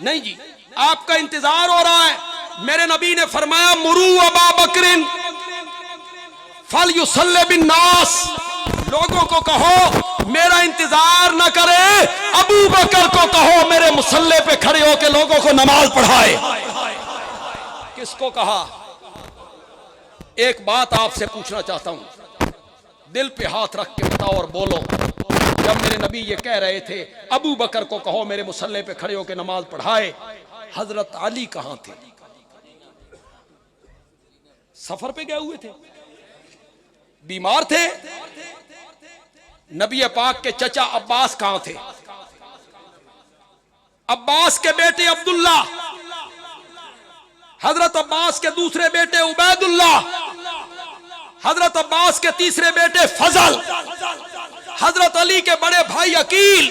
नहीं जी आपका इंतजार हो रहा है। मेरे नबी ने फरमाया मुरू अबू बकर फलयुसल्ली बिन्नास, लोगों को कहो मेरा इंतजार न करे, अबू बकर को कहो मेरे मुसल्ले पे खड़े होकर लोगों को नमाज पढ़ाए। किसको कहा? एक बात आपसे पूछना चाहता हूं, दिल पे हाथ रख के बताओ और बोलो। जब मेरे नबी ये कह रहे थे अबू बकर को कहो मेरे मुसल्ले पे खड़े होकर नमाज पढ़ाए, हजरत अली कहां थे? सफर पे गए हुए थे, बीमार थे। नबी पाक के चचा अब्बास कहां थे? अब्बास के बेटे अब्दुल्ला, हजरत अब्बास के दूसरे बेटे उबैदुल्ला, हजरत अब्बास के तीसरे बेटे फजल, हजरत अली के बड़े भाई अकील,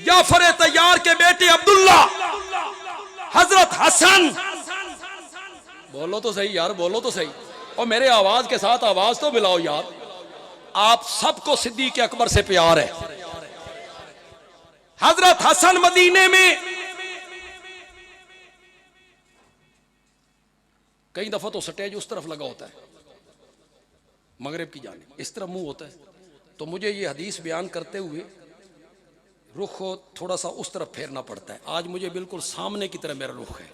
जाफर तैयार के बेटे अब्दुल्ला, हजरत हसन। बोलो तो सही यार, बोलो तो सही। और मेरे आवाज के साथ आवाज तो मिलाओ यार। आप सबको सिद्दीक अकबर से प्यार है। हजरत हसन मदीने में कई दफा तो स्टेज उस तरफ लगा होता है, मगरिब की जानिब, इस तरफ मुंह होता है, तो मुझे ये हदीस बयान करते हुए रुख को थोड़ा सा उस तरफ फेरना पड़ता है। आज मुझे बिल्कुल सामने की तरह मेरा रुख है,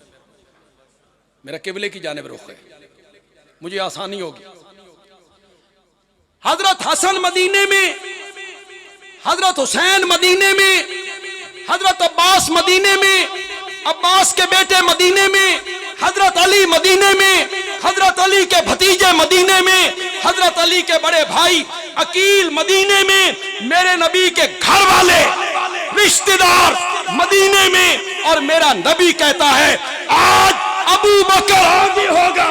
मेरा किबले की जानिब रुख है, मुझे आसानी होगी। हजरत हसन मदीने में, हजरत हुसैन मदीने में, हजरत अब्बास मदीने में, अब्बास के बेटे मदीने में, हजरत अली मदीने में, हजरत अली के भतीजे मदीने में, हजरत अली के बड़े भाई अकील मदीने में, मेरे नबी के घर वाले रिश्तेदार मदीने में। और मेरा नबी कहता है आज अबू बकर आगे होगा,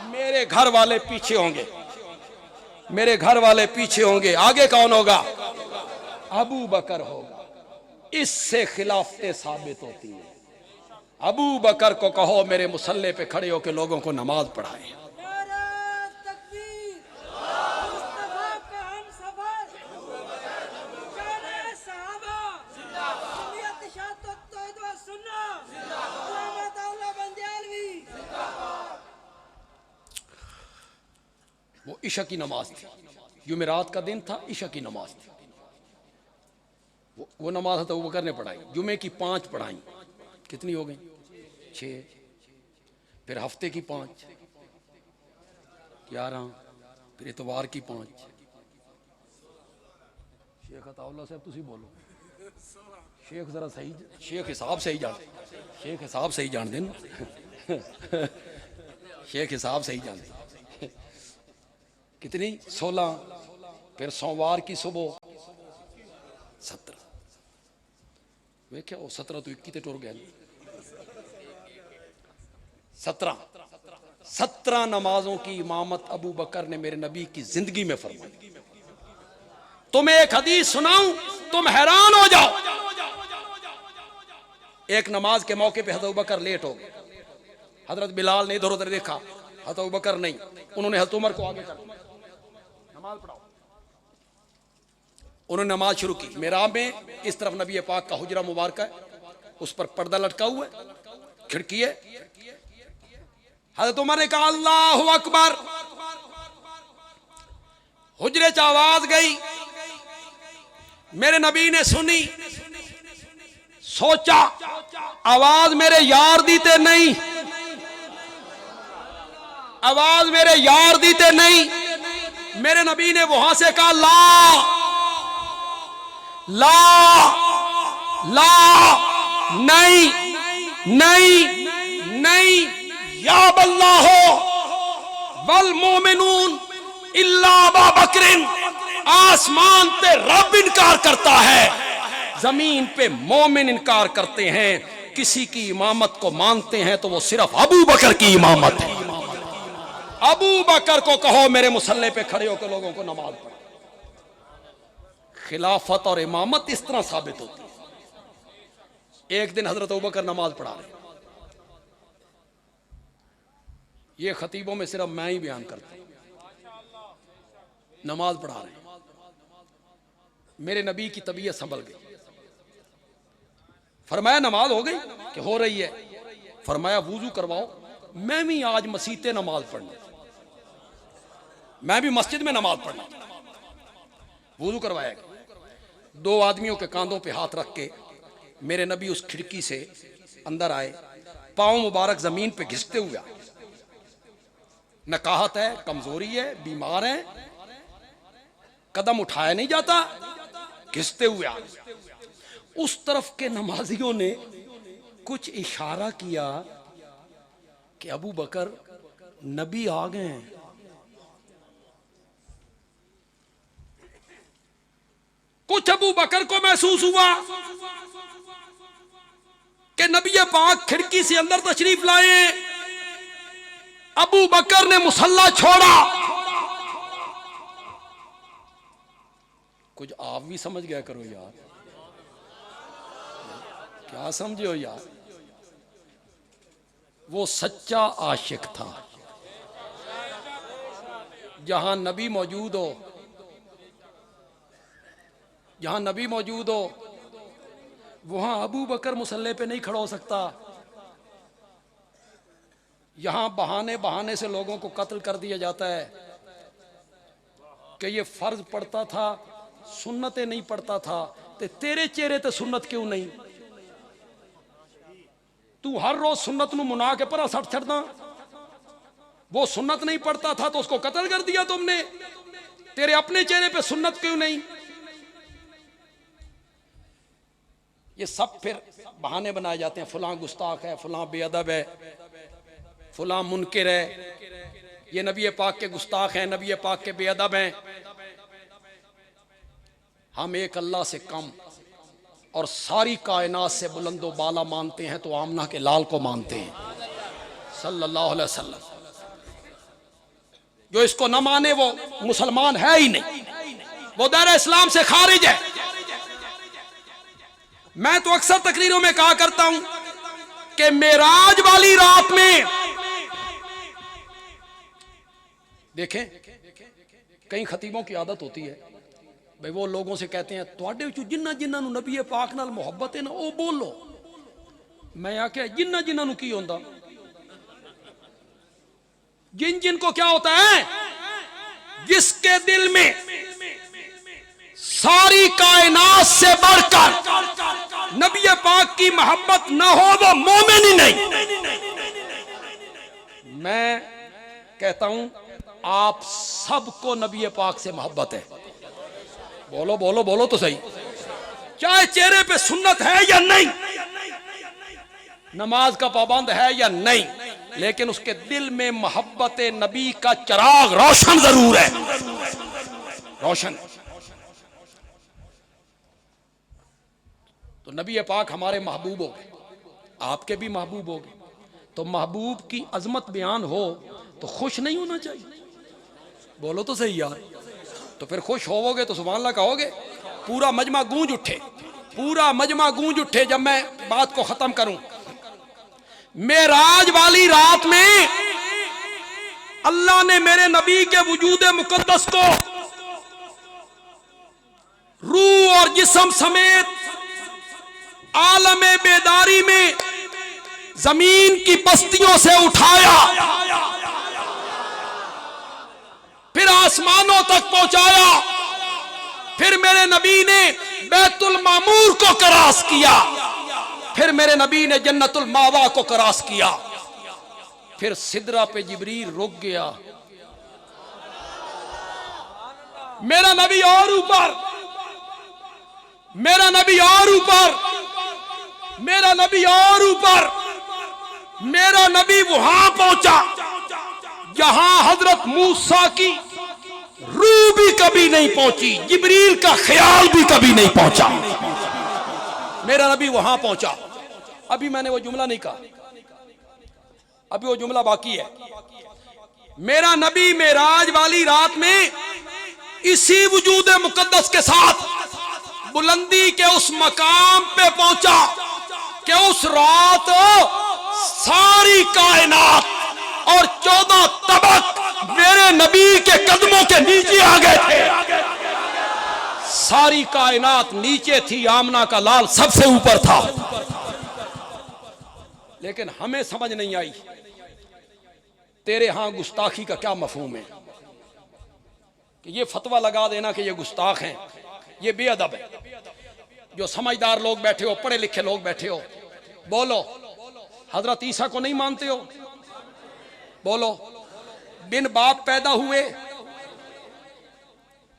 मेरे घर वाले पीछे होंगे, मेरे घर वाले पीछे होंगे, आगे कौन होगा? अबू बकर होगा। इससे खिलाफतें साबित होती हैं। अबू बकर को कहो मेरे मुसल्ले पे खड़े होकर लोगों को नमाज पढ़ाए। वो इशा की नमाज थी, जुमेरात का दिन था, इशा की नमाज थी। वो नमाज तो अबू बकर ने पढ़ाई। जुमे की 5 पढ़ाई, कितनी हो गई? 6। फिर हफ्ते की 5, 11, फिर इतवार की 5। शेख अताउल्लाह साहब तुसी बोलो, शेख जरा सही, शेख हिसाब सही जान, शेख हिसाब सही जान देन, शेख हिसाब सही जान दे। कितनी? 16। फिर सोमवार की सुबह 17। वे क्या हो 17 तो 21 टुर गए। 17 नमाजों की इमामत अबू बकर ने मेरे नबी की जिंदगी में फरमाई। तुम्हें एक हदीस सुनाऊं, तुम हैरान हो जाओ। एक नमाज के मौके पे हज़रत अबू बकर लेट हो गए। हजरत बिलाल ने इधर उधर देखा, हज़रत अबू बकर नहीं, उन्होंने हज़रत उमर को आगे कर दिया, नमाज पढ़ाओ। उन्होंने नमाज शुरू की। मेराब में इस तरफ नबी पाक का हुजरा मुबारक है, उस पर पर्दा लटका हुआ है, खिड़की है। हज़रत उमर ने कहा अल्लाहु अकबर। हुजरे च आवाज गई, मेरे नबी ने सुनी, सोचा आवाज मेरे यार दी ते नहीं, आवाज मेरे यार दी ते नहीं। मेरे नबी ने वहां से कहा ला ला ला, नहीं नहीं नहीं, या बल्लाहो वल मोमिनून इल्ला अबा बकरिन। आसमान पे रब इनकार करता है, जमीन पे मोमिन इनकार करते हैं। किसी की इमामत को मानते हैं तो वो सिर्फ अबू बकर की इमामत है। अबू बकर को कहो मेरे मुसल्ले पे खड़े होकर लोगों को नमाज पढ़ो। खिलाफत और इमामत इस तरह साबित होती है। एक दिन हजरत अबू बकर नमाज पढ़ा रहे, ये खतीबों में सिर्फ मैं ही बयान करता हूं, नमाज पढ़ा रहे, मेरे नबी की तबीयत संभल गई। फरमाया नमाज हो गई कि हो रही है। फरमाया वुजू करवाओ, मैं भी आज मसीते नमाज पढ़ना, मैं भी मस्जिद में नमाज पढ़ना। वुजू करवाया गया। दो आदमियों के कांधों पे हाथ रख के मेरे नबी उस खिड़की से अंदर आए, पांव मुबारक जमीन पे घिसते हुए। नकाहत है, कमजोरी है, बीमार है, कदम उठाया नहीं जाता, घिसते हुए आ। उस तरफ के नमाजियों ने कुछ इशारा किया कि अबू बकर नबी आ गए हैं। कुछ अबू बकर को महसूस हुआ कि नबी पाक खिड़की से अंदर तशरीफ लाए। अबू बकर ने मुसल्ला छोड़ा। कुछ आप भी समझ गया करो यार, क्या समझे हो यार। वो सच्चा आशिक था। जहां नबी मौजूद हो, जहां नबी मौजूद हो, वहां अबू बकर मुसल्ले पे नहीं खड़ा हो सकता। यहां बहाने बहाने से लोगों को कत्ल कर दिया जाता है कि ये फर्ज पढ़ता था, सुन्नतें नहीं पढ़ता था। ते तेरे चेहरे ते सुन्नत क्यों नहीं? तू हर रोज सुन्नत नू मुना के परा सट छड़दा। वो सुन्नत नहीं पढ़ता था तो उसको कत्ल कर दिया तुमने। तेरे अपने चेहरे पे सुन्नत क्यों नहीं? ये सब फिर बहाने बनाए जाते हैं। फलां गुस्ताख है, फलां बेअदब है, फलां मुनकिर है, ये नबी पाक के गुस्ताख हैं, नबी पाक के बेअदब हैं। हम एक अल्लाह से कम और सारी कायनात से बुलंदो बाला मानते हैं तो आमना के लाल को मानते हैं सल्लल्लाहु अलैहि वसल्लम। जो इसको न माने वो मुसलमान है ही नहीं, वो दायरा इस्लाम से खारिज है। मैं तो अक्सर तकरीरों में कहा करता हूं कि मेराज वाली रात में देखें, कई खतीबों की आदत होती है भाई, वो लोगों से कहते हैं तुहाडे विचों जिन्ना जिन्ना नूं नबी पाक नाल मुहब्बत है ना वो बोलो। मैं आख्या जिन्ना जिन्ना नूं की होंदा, जिन जिन को क्या होता है? जिसके दिल में सारी कायनात से बढ़कर नबी पाक की मोहब्बत न हो वो मोमिन ही नहीं। मैं कहता हूं आप सबको नबी पाक से मोहब्बत है। बोलो बोलो बोलो तो सही। चाहे चेहरे पे सुन्नत है या नहीं, नमाज का पाबंद है या नहीं, लेकिन उसके दिल में मोहब्बत नबी का चिराग रोशन जरूर है, रोशन। तो नबी पाक हमारे महबूब हो गए, आपके भी महबूब हो गए। तो महबूब की अजमत बयान हो तो खुश नहीं होना चाहिए? बोलो तो सही यार। तो फिर खुश होवोगे तो सुभान अल्लाह कहोगे। पूरा मजमा गूंज उठे, पूरा मजमा गूंज उठे जब मैं बात को खत्म करूं। मेराज वाली रात में अल्लाह ने मेरे नबी के वजूद मुकद्दस को रूह और जिस्म समेत आलमे बेदारी में जमीन की बस्तियों से उठाया, फिर आसमानों तक पहुंचाया, फिर मेरे नबी ने बैतुल मामूर को क्रॉस किया, फिर मेरे नबी ने जन्नतुल मावा को क्रॉस किया, फिर सिदरा पे जिब्रील रुक गया। मेरा नबी और ऊपर, मेरा नबी और ऊपर, मेरा नबी और ऊपर, मेरा नबी वहां पहुंचा जहां हजरत मूसा की रूह भी कभी नहीं पहुंची, जिब्रील का ख्याल भी कभी नहीं पहुंचा। मेरा नबी वहां पहुंचा। अभी मैंने वो जुमला नहीं कहा, अभी वो जुमला बाकी है। मेरा नबी मेराज वाली रात में इसी वजूद मुकद्दस के साथ बुलंदी के उस मकाम पे पहुंचा कि उस रात सारी कायनात और 14 तबक मेरे नबी के कदमों के नीचे आ गए थे। सारी कायनात नीचे थी, आमना का लाल सबसे ऊपर था। लेकिन हमें समझ नहीं आई तेरे यहां गुस्ताखी का क्या मफहूम है कि ये फतवा लगा देना कि ये गुस्ताख हैं, ये बेअदब है। जो समझदार लोग बैठे हो, पढ़े लिखे लोग बैठे हो, बोलो हजरत ईसा को नहीं मानते हो? बोलो बिन बाप पैदा हुए,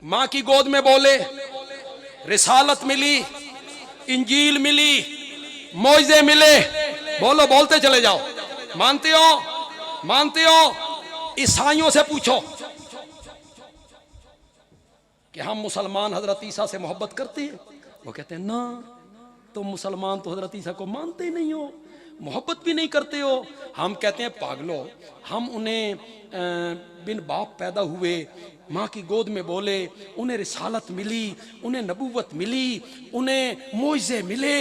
मां की गोद में बोले, रिसालत मिली, इंजील मिली, मौइज़े मिले, बोलो बोलते चले जाओ। मानते हो? मानते हो? ईसाइयों से पूछो कि हम मुसलमान हजरत ईसा से मोहब्बत करते हैं, वो कहते हैं ना, तुम मुसलमान तो हजरत ईसा को मानते ही नहीं हो, मोहब्बत भी नहीं करते हो। हम कहते हैं पागलो, हम उन्हें बिन बाप पैदा हुए, माँ की गोद में बोले, उन्हें रिसालत मिली, उन्हें नबूवत मिली, उन्हें मोइज़े मिले,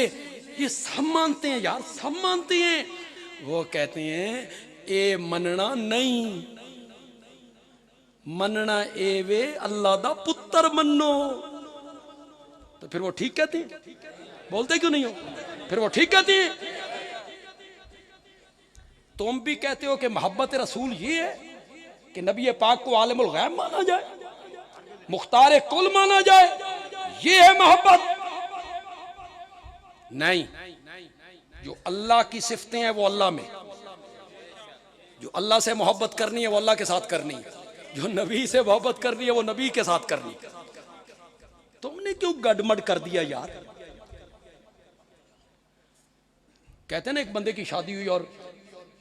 ये सब मानते हैं यार, सब मानते हैं। वो कहते हैं ए मनना नहीं, मनना ए वे अल्लाह दा पुत्र मनो। तो फिर वो ठीक कहते हैं, बोलते क्यों नहीं हो? फिर वो ठीक कहते हैं। तुम भी कहते हो कि मोहब्बत रसूल ये है कि नबी पाक को आलिमुल गैब माना जाए, मुख्तार कुल माना जाए, ये है मोहब्बत। नहीं, जो अल्लाह की सिफतें हैं वो अल्लाह में, जो अल्लाह से मोहब्बत करनी है वो अल्लाह के साथ करनी है, जो नबी से मोहब्बत करनी है वो नबी के साथ करनी है। तुमने क्यों गड़मड़ कर दिया यार? कहते हैं ना, एक बंदे की शादी हुई और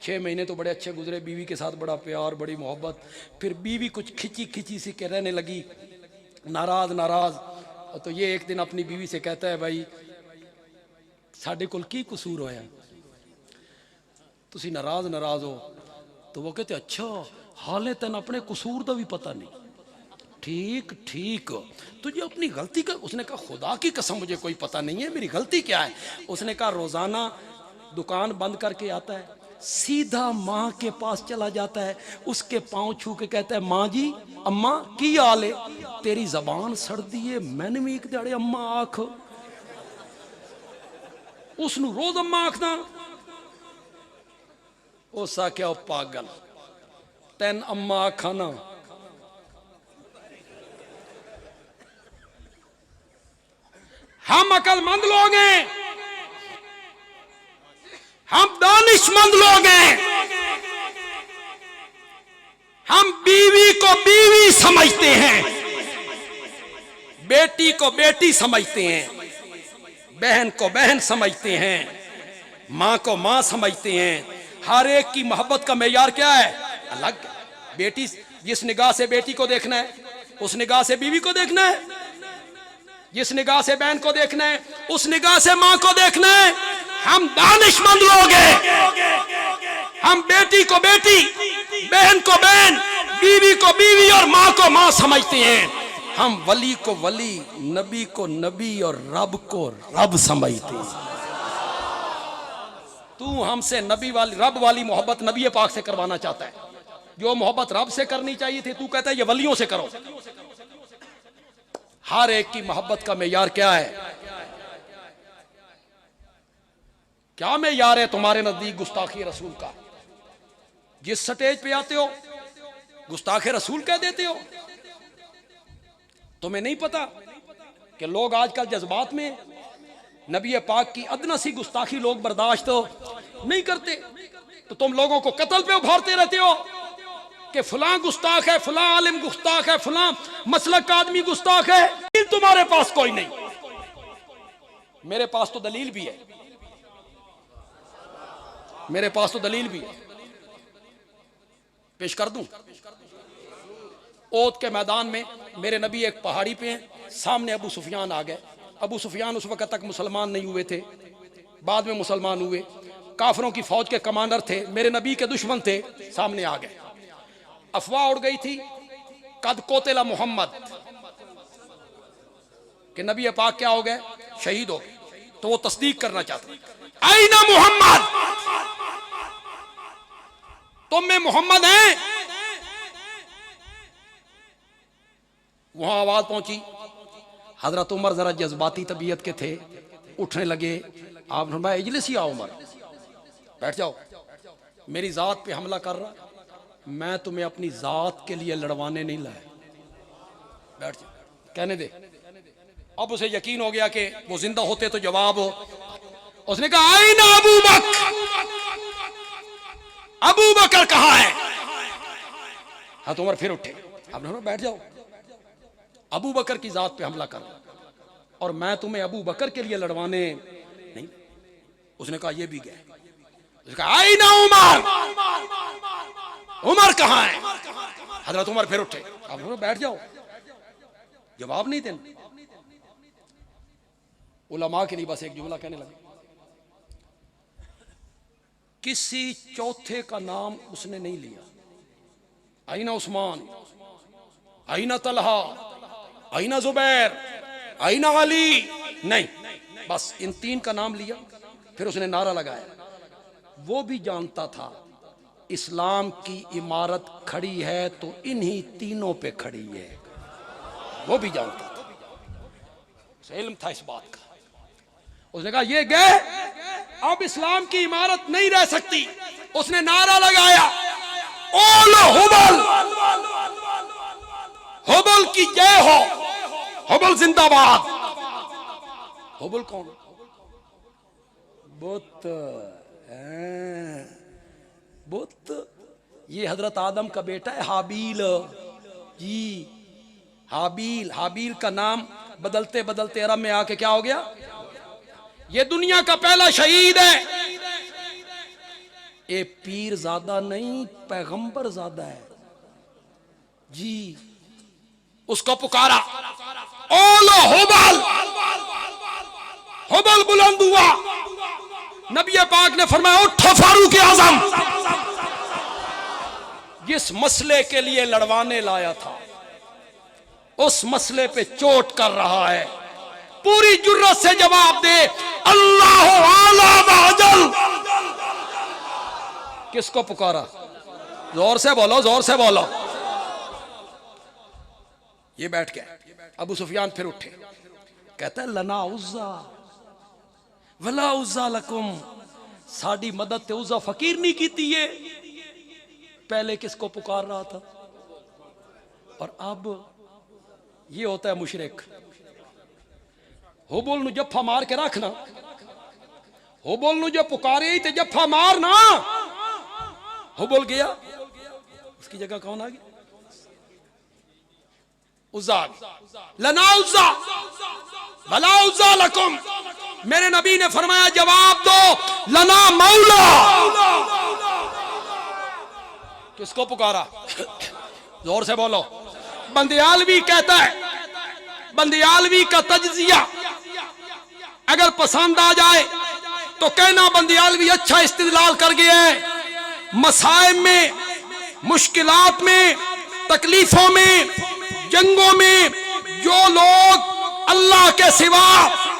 6 महीने तो बड़े अच्छे गुजरे, बीवी के साथ बड़ा प्यार, बड़ी मोहब्बत, फिर बीवी कुछ खिंची खिंची सी के रहने लगी, नाराज नाराज। तो ये एक दिन अपनी बीवी से कहता है, भाई साडे कोल की कसूर होया, तुसी नाराज नाराज हो? तो वो कहते अच्छा, हाले तेन अपने कसूर का भी पता नहीं। ठीक ठीक, तुझे अपनी गलती का? उसने कहा खुदा की कसम मुझे कोई पता नहीं है, मेरी गलती क्या है? उसने कहा रोजाना दुकान बंद करके आता है, सीधा माँ के पास चला जाता है, उसके पांव छू के कहता है, माँ जी, अम्मा की हाल है? तेरी जबान सड़दी है, मैंने भी एक दिहाड़े अम्मा आख। उसनू रोज अम्मा आखना। उस आख्या पागल, तेन अम्मा आखा ना, हम अकलमंद लोग हैं, हम दानिशमंद लोग हैं, हम बीवी को बीवी समझते हैं, बेटी को बेटी समझते हैं, बहन को बहन समझते हैं, माँ को माँ समझते हैं। हर एक की मोहब्बत का मेयार क्या है? अलग। बेटी जिस निगाह से बेटी को देखना है उस निगाह से बीवी को देखना है, जिस निगाह से बहन को देखना है उस निगाह से माँ को देखना है। हम दानिशमंद लोग हैं, हम बेटी को बेटी, बहन को बहन, बीवी को बीवी और माँ को माँ समझते हैं। हम वली को वली, नबी को नबी और रब को रब समझते। तू हमसे नबी वाली रब वाली मोहब्बत नबी पाक से करवाना चाहता है। जो मोहब्बत रब से करनी चाहिए थी तू कहता है ये वलियों से करो। हर एक की मोहब्बत का मेयार क्या है? क्या मेयार है तुम्हारे नजदीक गुस्ताखी रसूल का? जिस स्टेज पे आते हो गुस्ताखे रसूल कह देते हो। तुम्हें नहीं पता कि लोग आजकल जज्बात में नबी पाक की अदना सी गुस्ताखी लोग बर्दाश्त नहीं करते, तो तुम लोगों को कत्ल पे उभारते रहते हो कि फलां गुस्ताख है, फलां आलिम गुस्ताख है, फलां मसलक का आदमी गुस्ताख है। तुम्हारे पास कोई नहीं, मेरे पास तो दलील भी है, मेरे पास तो दलील भी है। पेश कर दूं? ओद के मैदान में मेरे नबी एक पहाड़ी पे हैं, सामने अबू सुफियान आ गए। अबू सुफियान उस वक्त तक मुसलमान नहीं हुए थे, बाद में मुसलमान हुए। काफरों की फौज के कमांडर थे, मेरे नबी के दुश्मन थे, सामने आ गए। अफवाह उड़ गई थी कद कोतेला मोहम्मद, कि नबी पाक क्या हो गए? शहीद हो गए। तो वो तस्दीक करना चाहते, आईना मोहम्मद, तुम में मोहम्मद हैं? वहां आवाज पहुंची। हजरत उमर जरा जज्बाती तबीयत के थे, उठने लगे। आप फरमाया इजलिस ही आओ उमर, बैठ जाओ, मेरी जात पे हमला कर रहा, मैं तुम्हें अपनी जात के लिए लड़वाने नहीं लाया, बैठ जाओ, कहने दे। अब उसे यकीन हो गया कि वो जिंदा होते तो जवाब हो। उसने कहा आईना अबू बकर, अबू बकर कहाँ है? हाँ तो उमर फिर उठे। अब बैठ जाओ, अबू बकर की जात पे हमला कर, और मैं तुम्हें अबू बकर के लिए लड़वाने नहीं। उसने कहा ये भी गए। उसने कहा आईना उमर, उमर कहाँ है? हजरत उमर फिर उठे। अब बैठ जाओ, जवाब नहीं देना। उलमा के लिए बस एक जुमला कहने लगे। किसी चौथे का नाम उसने नहीं लिया। आईना उस्मान, आईना तलहा, आईना जुबैर, आईना अली, नहीं, बस इन तीन का नाम लिया। फिर उसने नारा लगाया। वो भी जानता था इस्लाम की इमारत खड़ी है तो इन्हीं तीनों पे खड़ी है, वो भी जानता था, उसे इल्म था इस बात का। उसने कहा ये गए, अब इस्लाम की इमारत नहीं रह सकती। उसने नारा लगाया, ओलो हुबल, हुबल की जय हो, हुबल जिंदाबाद। हुबल कौन? बुत, बुत, ये हजरत आदम का बेटा है हाबील जी। हाबील, हाबील का नाम बदलते बदलते अरब में आके क्या हो गया? ये दुनिया का पहला शहीद है। ये पीर ज्यादा नहीं, पैगंबर ज्यादा है जी। उसको पुकारा, ओलो हुबल, हुबल बुलंद हुआ। नबी पाक ने फरमाया उठो फारूक आजम, जिस मसले के लिए लड़वाने लाया था उस मसले पे चोट कर रहा है, पूरी जुर्रत से जवाब दे, अल्लाह आला वाजल। किसको पुकारा? जोर से बोलो, जोर से बोलो। ये बैठ गए। अबू सुफियान फिर उठे, कहता है लना उज़्ज़ा वला उज़्ज़ा लकुम, साड़ी मदद ते उज़्ज़ा फकीर नहीं की थी। ये पहले किसको पुकार रहा था? और अब ये होता है मुशरिक। हुबल नु जफ्फा मार के रखना, हुबल नु जो पुकारे ही ते जफ्फा मारना। हुबल गया, उसकी जगह कौन आ गया? उज़्ज़ा, लना उज़्ज़ा भला उज़्ज़ा लकुम। मेरे नबी ने फरमाया जवाब दो, लना मौला। किसको पुकारा? जोर से बोलो। बंदियालवी कहता है, बंदियालवी का तज्जिया अगर पसंद आ जाए तो कहना बंदियालवी अच्छा इस्तिदलाल कर गया है। मसाइब में, मुश्किलात में, तकलीफों में, जंगों में जो लोग अल्लाह के सिवा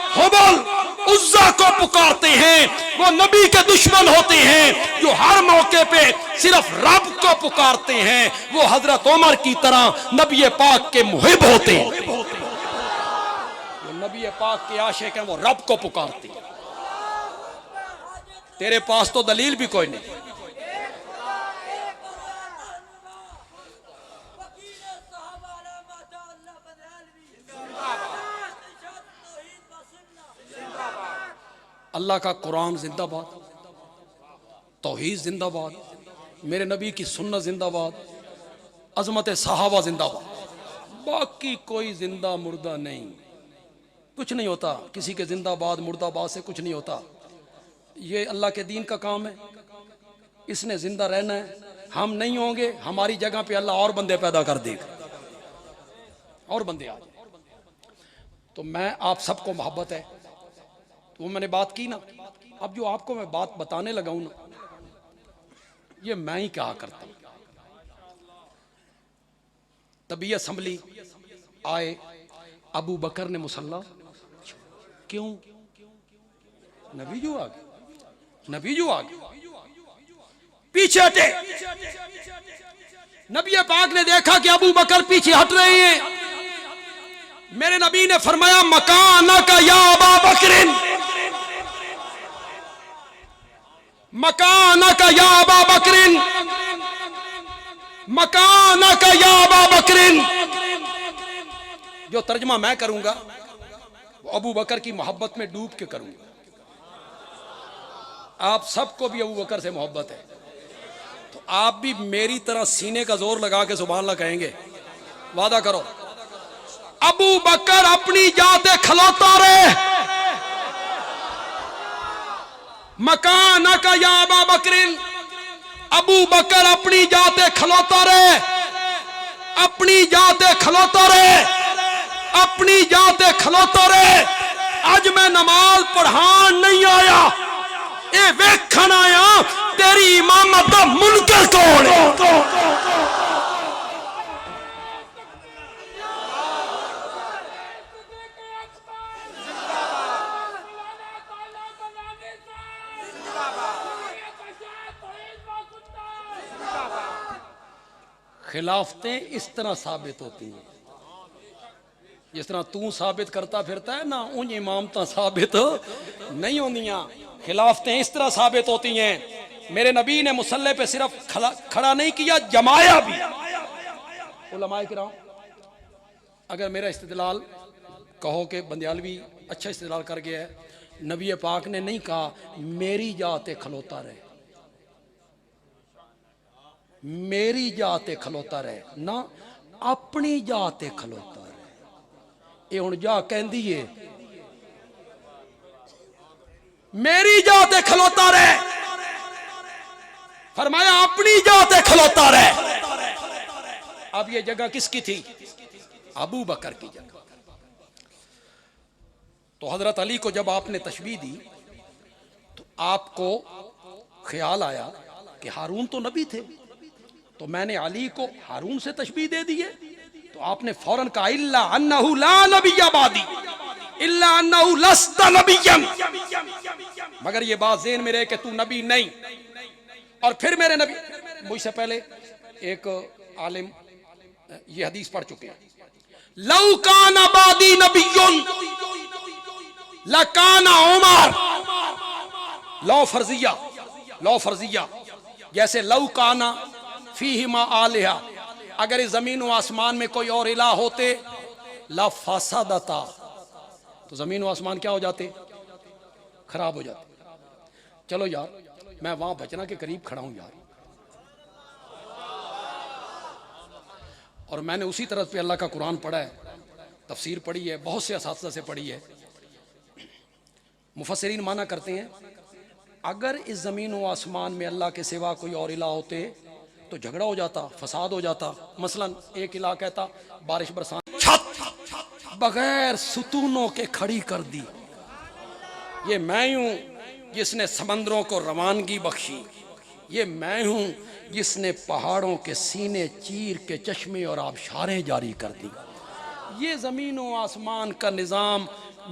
हुबल उज़्ज़ा को पुकारते हैं वो नबी के दुश्मन होते हैं। जो हर मौके पे सिर्फ रब को पुकारते हैं वो हजरत उमर की तरह नबी पाक के मुहिब होते हैं। जो नबी पाक के आशिक हैं वो रब को पुकारते हैं। तेरे पास तो दलील भी कोई नहीं। अल्लाह का कुरान जिंदाबाद, तौहीद जिंदाबाद, मेरे नबी की सुन्नत जिंदाबाद, अजमत सहाबा जिंदाबाद। बाकी कोई जिंदा मुर्दा नहीं, कुछ नहीं होता। किसी के जिंदाबाद मुर्दाबाद से कुछ नहीं होता। ये अल्लाह के दीन का काम है, इसने जिंदा रहना है। हम नहीं होंगे, हमारी जगह पे अल्लाह और बंदे पैदा कर देगा, और बंदे आ जाए। तो मैं आप सबको मोहब्बत है, तो वो मैंने बात की ना। अब जो आपको मैं बात बताने लगा हूं ना, ये मैं ही कहा करता हूं। तभी असम्बली आए, अबू बकर ने मुसल्ला, क्यों? नबी जो आ गए, नबी जो आ गए, पीछे हटे। नबी पाक ने देखा कि अबू बकर पीछे हट रहे हैं। मेरे नबी ने फरमाया मकाना का या अबा बकरिन, मकाना का या अबा बकरिन, मकाना का या अबा बकरिन। जो तर्जमा मैं करूंगा वो अबू बकर की मोहब्बत में डूब के करूंगा। आप सबको भी अबू बकर से मोहब्बत है, तो आप भी मेरी तरह सीने का जोर लगा के सुभान अल्लाह कहेंगे। वादा करो। अबू बकर अपनी जाते खलोता रहे। मकाना का या अबा बकरिन, अबू बकर अपनी जाते खलोता रहे, अपनी जाते खलोता रहे, अपनी जाते खलोता रहे। आज मैं नमाज पढ़ान नहीं आया, ये वेखन आया तेरी इमामत दा मुनकर कौन है। खिलाफतें इस तरह साबित होती हैं, जिस तरह तू साबित करता फिरता है ना, उन इमामत साबित नहीं होंदियां। खिलाफतें इस तरह साबित होती हैं। मेरे नबी ने मुसल्ले पे सिर्फ खड़ा नहीं किया, जमाया भी। उलमाए किराम, अगर मेरा इस्तिदलाल कहो कि बंदियालवी अच्छा इस्तिदलाल कर गया है, नबी पाक ने नहीं कहा मेरी जाते खलोता रहे, मेरी जाते खलोता रहे ना, अपनी जाते खलोता रहे। ये हुण जा कहंदी है मेरी जाते खलोता रहे, फरमाया अपनी जाते खलोता रहे। अब ये जगह किसकी थी? अबू बकर की जगह। तो हजरत अली को जब आपने तशबीह दी तो आपको ख्याल आया कि हारून तो नबी थे, तो मैंने अली को हारून से तशबीह दे दी है। तो आपने फौरन कहा इल्ला अन्नहु ला नबिय्य बादी, इल्ला अन्नहु लस्ता नबिय्यन, मगर ये बात ज़हन में रहे कि तू नबी नहीं। और फिर मेरे नबी, मुझसे पहले एक आलिम ये हदीस पढ़ चुके हैं, लौ काना बादी नबिय्युन लकाना उमर। लौ फर्जिया, लौ फर्जिया, जैसे लौ काना फीहिमा आलिहा, अगर इस जमीन व आसमान में कोई और इलाह होते ला फसादता, तो जमीन व आसमान क्या हो जाते? खराब हो जाते। चलो यार, मैं वहां बचना के करीब खड़ा हूं यार, और मैंने उसी तरह पे अल्लाह का कुरान पढ़ा है, तफसीर पढ़ी है, बहुत से असातिज़ा से पढ़ी है। मुफस्सिरीन माना करते हैं अगर इस ज़मीन व आसमान में अल्लाह के सिवा कोई और इलाह होते तो झगड़ा हो जाता, फसाद हो जाता। मसलन एक इलाह कहता बारिश बरसाने, छत बगैर सुतूनों के खड़ी कर दी, ये मैं हूँ जिसने समंदरों को रवानगी बख्शी, ये मैं हूँ जिसने पहाड़ों के सीने चीर के चश्मे और आबशारें जारी कर दी, ये ज़मीन व आसमान का निज़ाम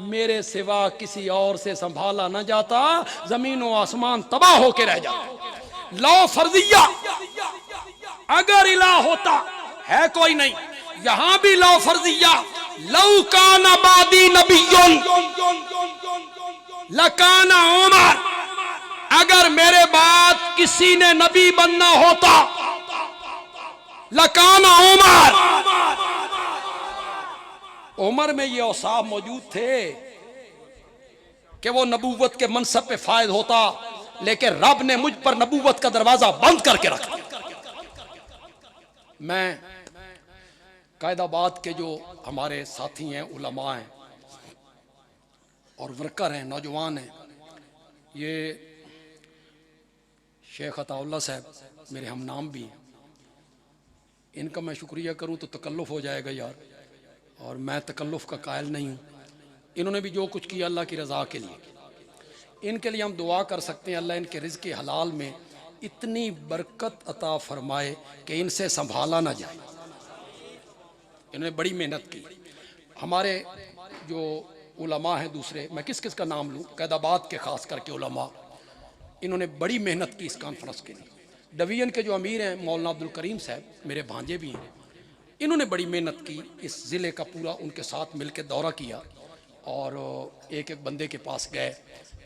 मेरे सिवा किसी और से संभाला न जाता, ज़मीन व आसमान तबाह होके रह जाता। लौ फर्जिया, अगर इला होता, है कोई नहीं, यहां भी लौ फर्जिया, लौ काना बादी नबियुन लकाना उमर, अगर मेरे बाद किसी ने नबी बनना होता लकाना उमर। उमर में ये औसाफ मौजूद थे कि वो नबूवत के मनसब पे फायद होता, लेकिन रब ने मुझ पर नबूवत का दरवाजा बंद करके रखा। मैं कायदाबाद के जो हमारे साथी हैं, उलमा हैं और वर्कर हैं, नौजवान हैं, ये शेख अताउल्लाह साहब मेरे हम नाम भी हैं, इनका मैं शुक्रिया करूं तो तकल्लुफ़ हो जाएगा यार, और मैं तकल्लुफ़ का कायल नहीं हूं। इन्होंने भी जो कुछ किया अल्लाह की रज़ा के लिए, इनके लिए हम दुआ कर सकते हैं अल्लाह इनके रिज़्क़ हलाल में इतनी बरकत अता फरमाए कि इनसे संभाला ना जाए। इन्होंने बड़ी मेहनत की। हमारे जो उलमा हैं दूसरे, मैं किस किस का नाम लूँ, कैदाबाद के ख़ास करके उलमा, इन्होंने बड़ी मेहनत की इस कॉन्फ्रेंस के लिए। डिवीज़न के जो अमीर हैं मौलाना अब्दुल करीम साहब, मेरे भांजे भी हैं, इन्होंने बड़ी मेहनत की। इस ज़िले का पूरा उनके साथ मिल के दौरा किया और एक एक बंदे के पास गए,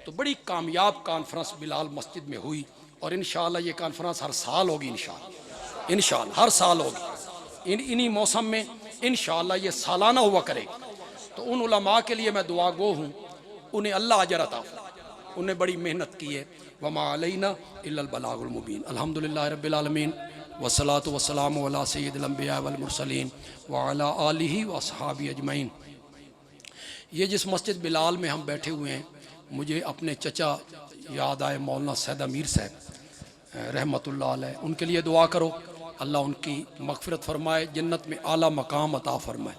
तो बड़ी कामयाब कॉन्फ्रेंस बिलाल मस्जिद में हुई। और इंशाअल्लाह ये कॉन्फ्रेंस हर साल होगी, इंशाअल्लाह हर साल होगी। इन्हीं मौसम में इंशाअल्लाह ये सालाना हुआ करेगी। तो उन उलमा के लिए मैं दुआ गो हूँ, उन्हें अल्लाह अजर अता फरमाए, उन्हें बड़ी मेहनत की है। वमा अलैना इल्लल बलागुल मुबीन। अल्हम्दुलिल्लाह रब्बिल आलमीन वस्सलातु वस्सलामु अला सय्यिदिल अंबिया वल मुरसलीन व अला आलिहि व अस्हाबी अजमईन। ये जिस मस्जिद बिलाल में हम बैठे हुए हैं, मुझे अपने चचा याद आए, मौलाना सैयद अमीर साहब रहमतुल्लाह अलैह। उनके लिए दुआ करो, अल्लाह उनकी मग़फ़िरत फरमाए, जन्नत में आला मकाम अता फरमाए।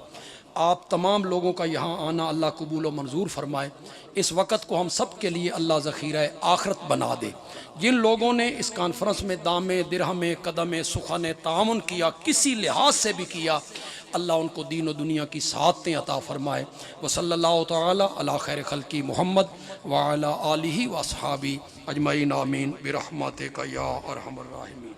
आप तमाम लोगों का यहाँ आना अल्लाह कबूल व मंजूर फरमाए। इस वक़्त को हम सब के लिए अल्लाह ज़ख़ीरा आखरत बना दे। जिन लोगों ने इस कॉन्फ्रेंस में दामे दिरहमे कदमे सुखाने तामुन किया, किसी लिहाज से भी किया, अल्लाह उनको दीन और दुनिया की साअतें अता फरमाए। व सल्लल्लाहु तआला अला खैर खल्क़ी मुहम्मद व अला आलिहि व अस्हाबी अजमईन आमीन बिरहमतिका या अरहमर राहिमीन।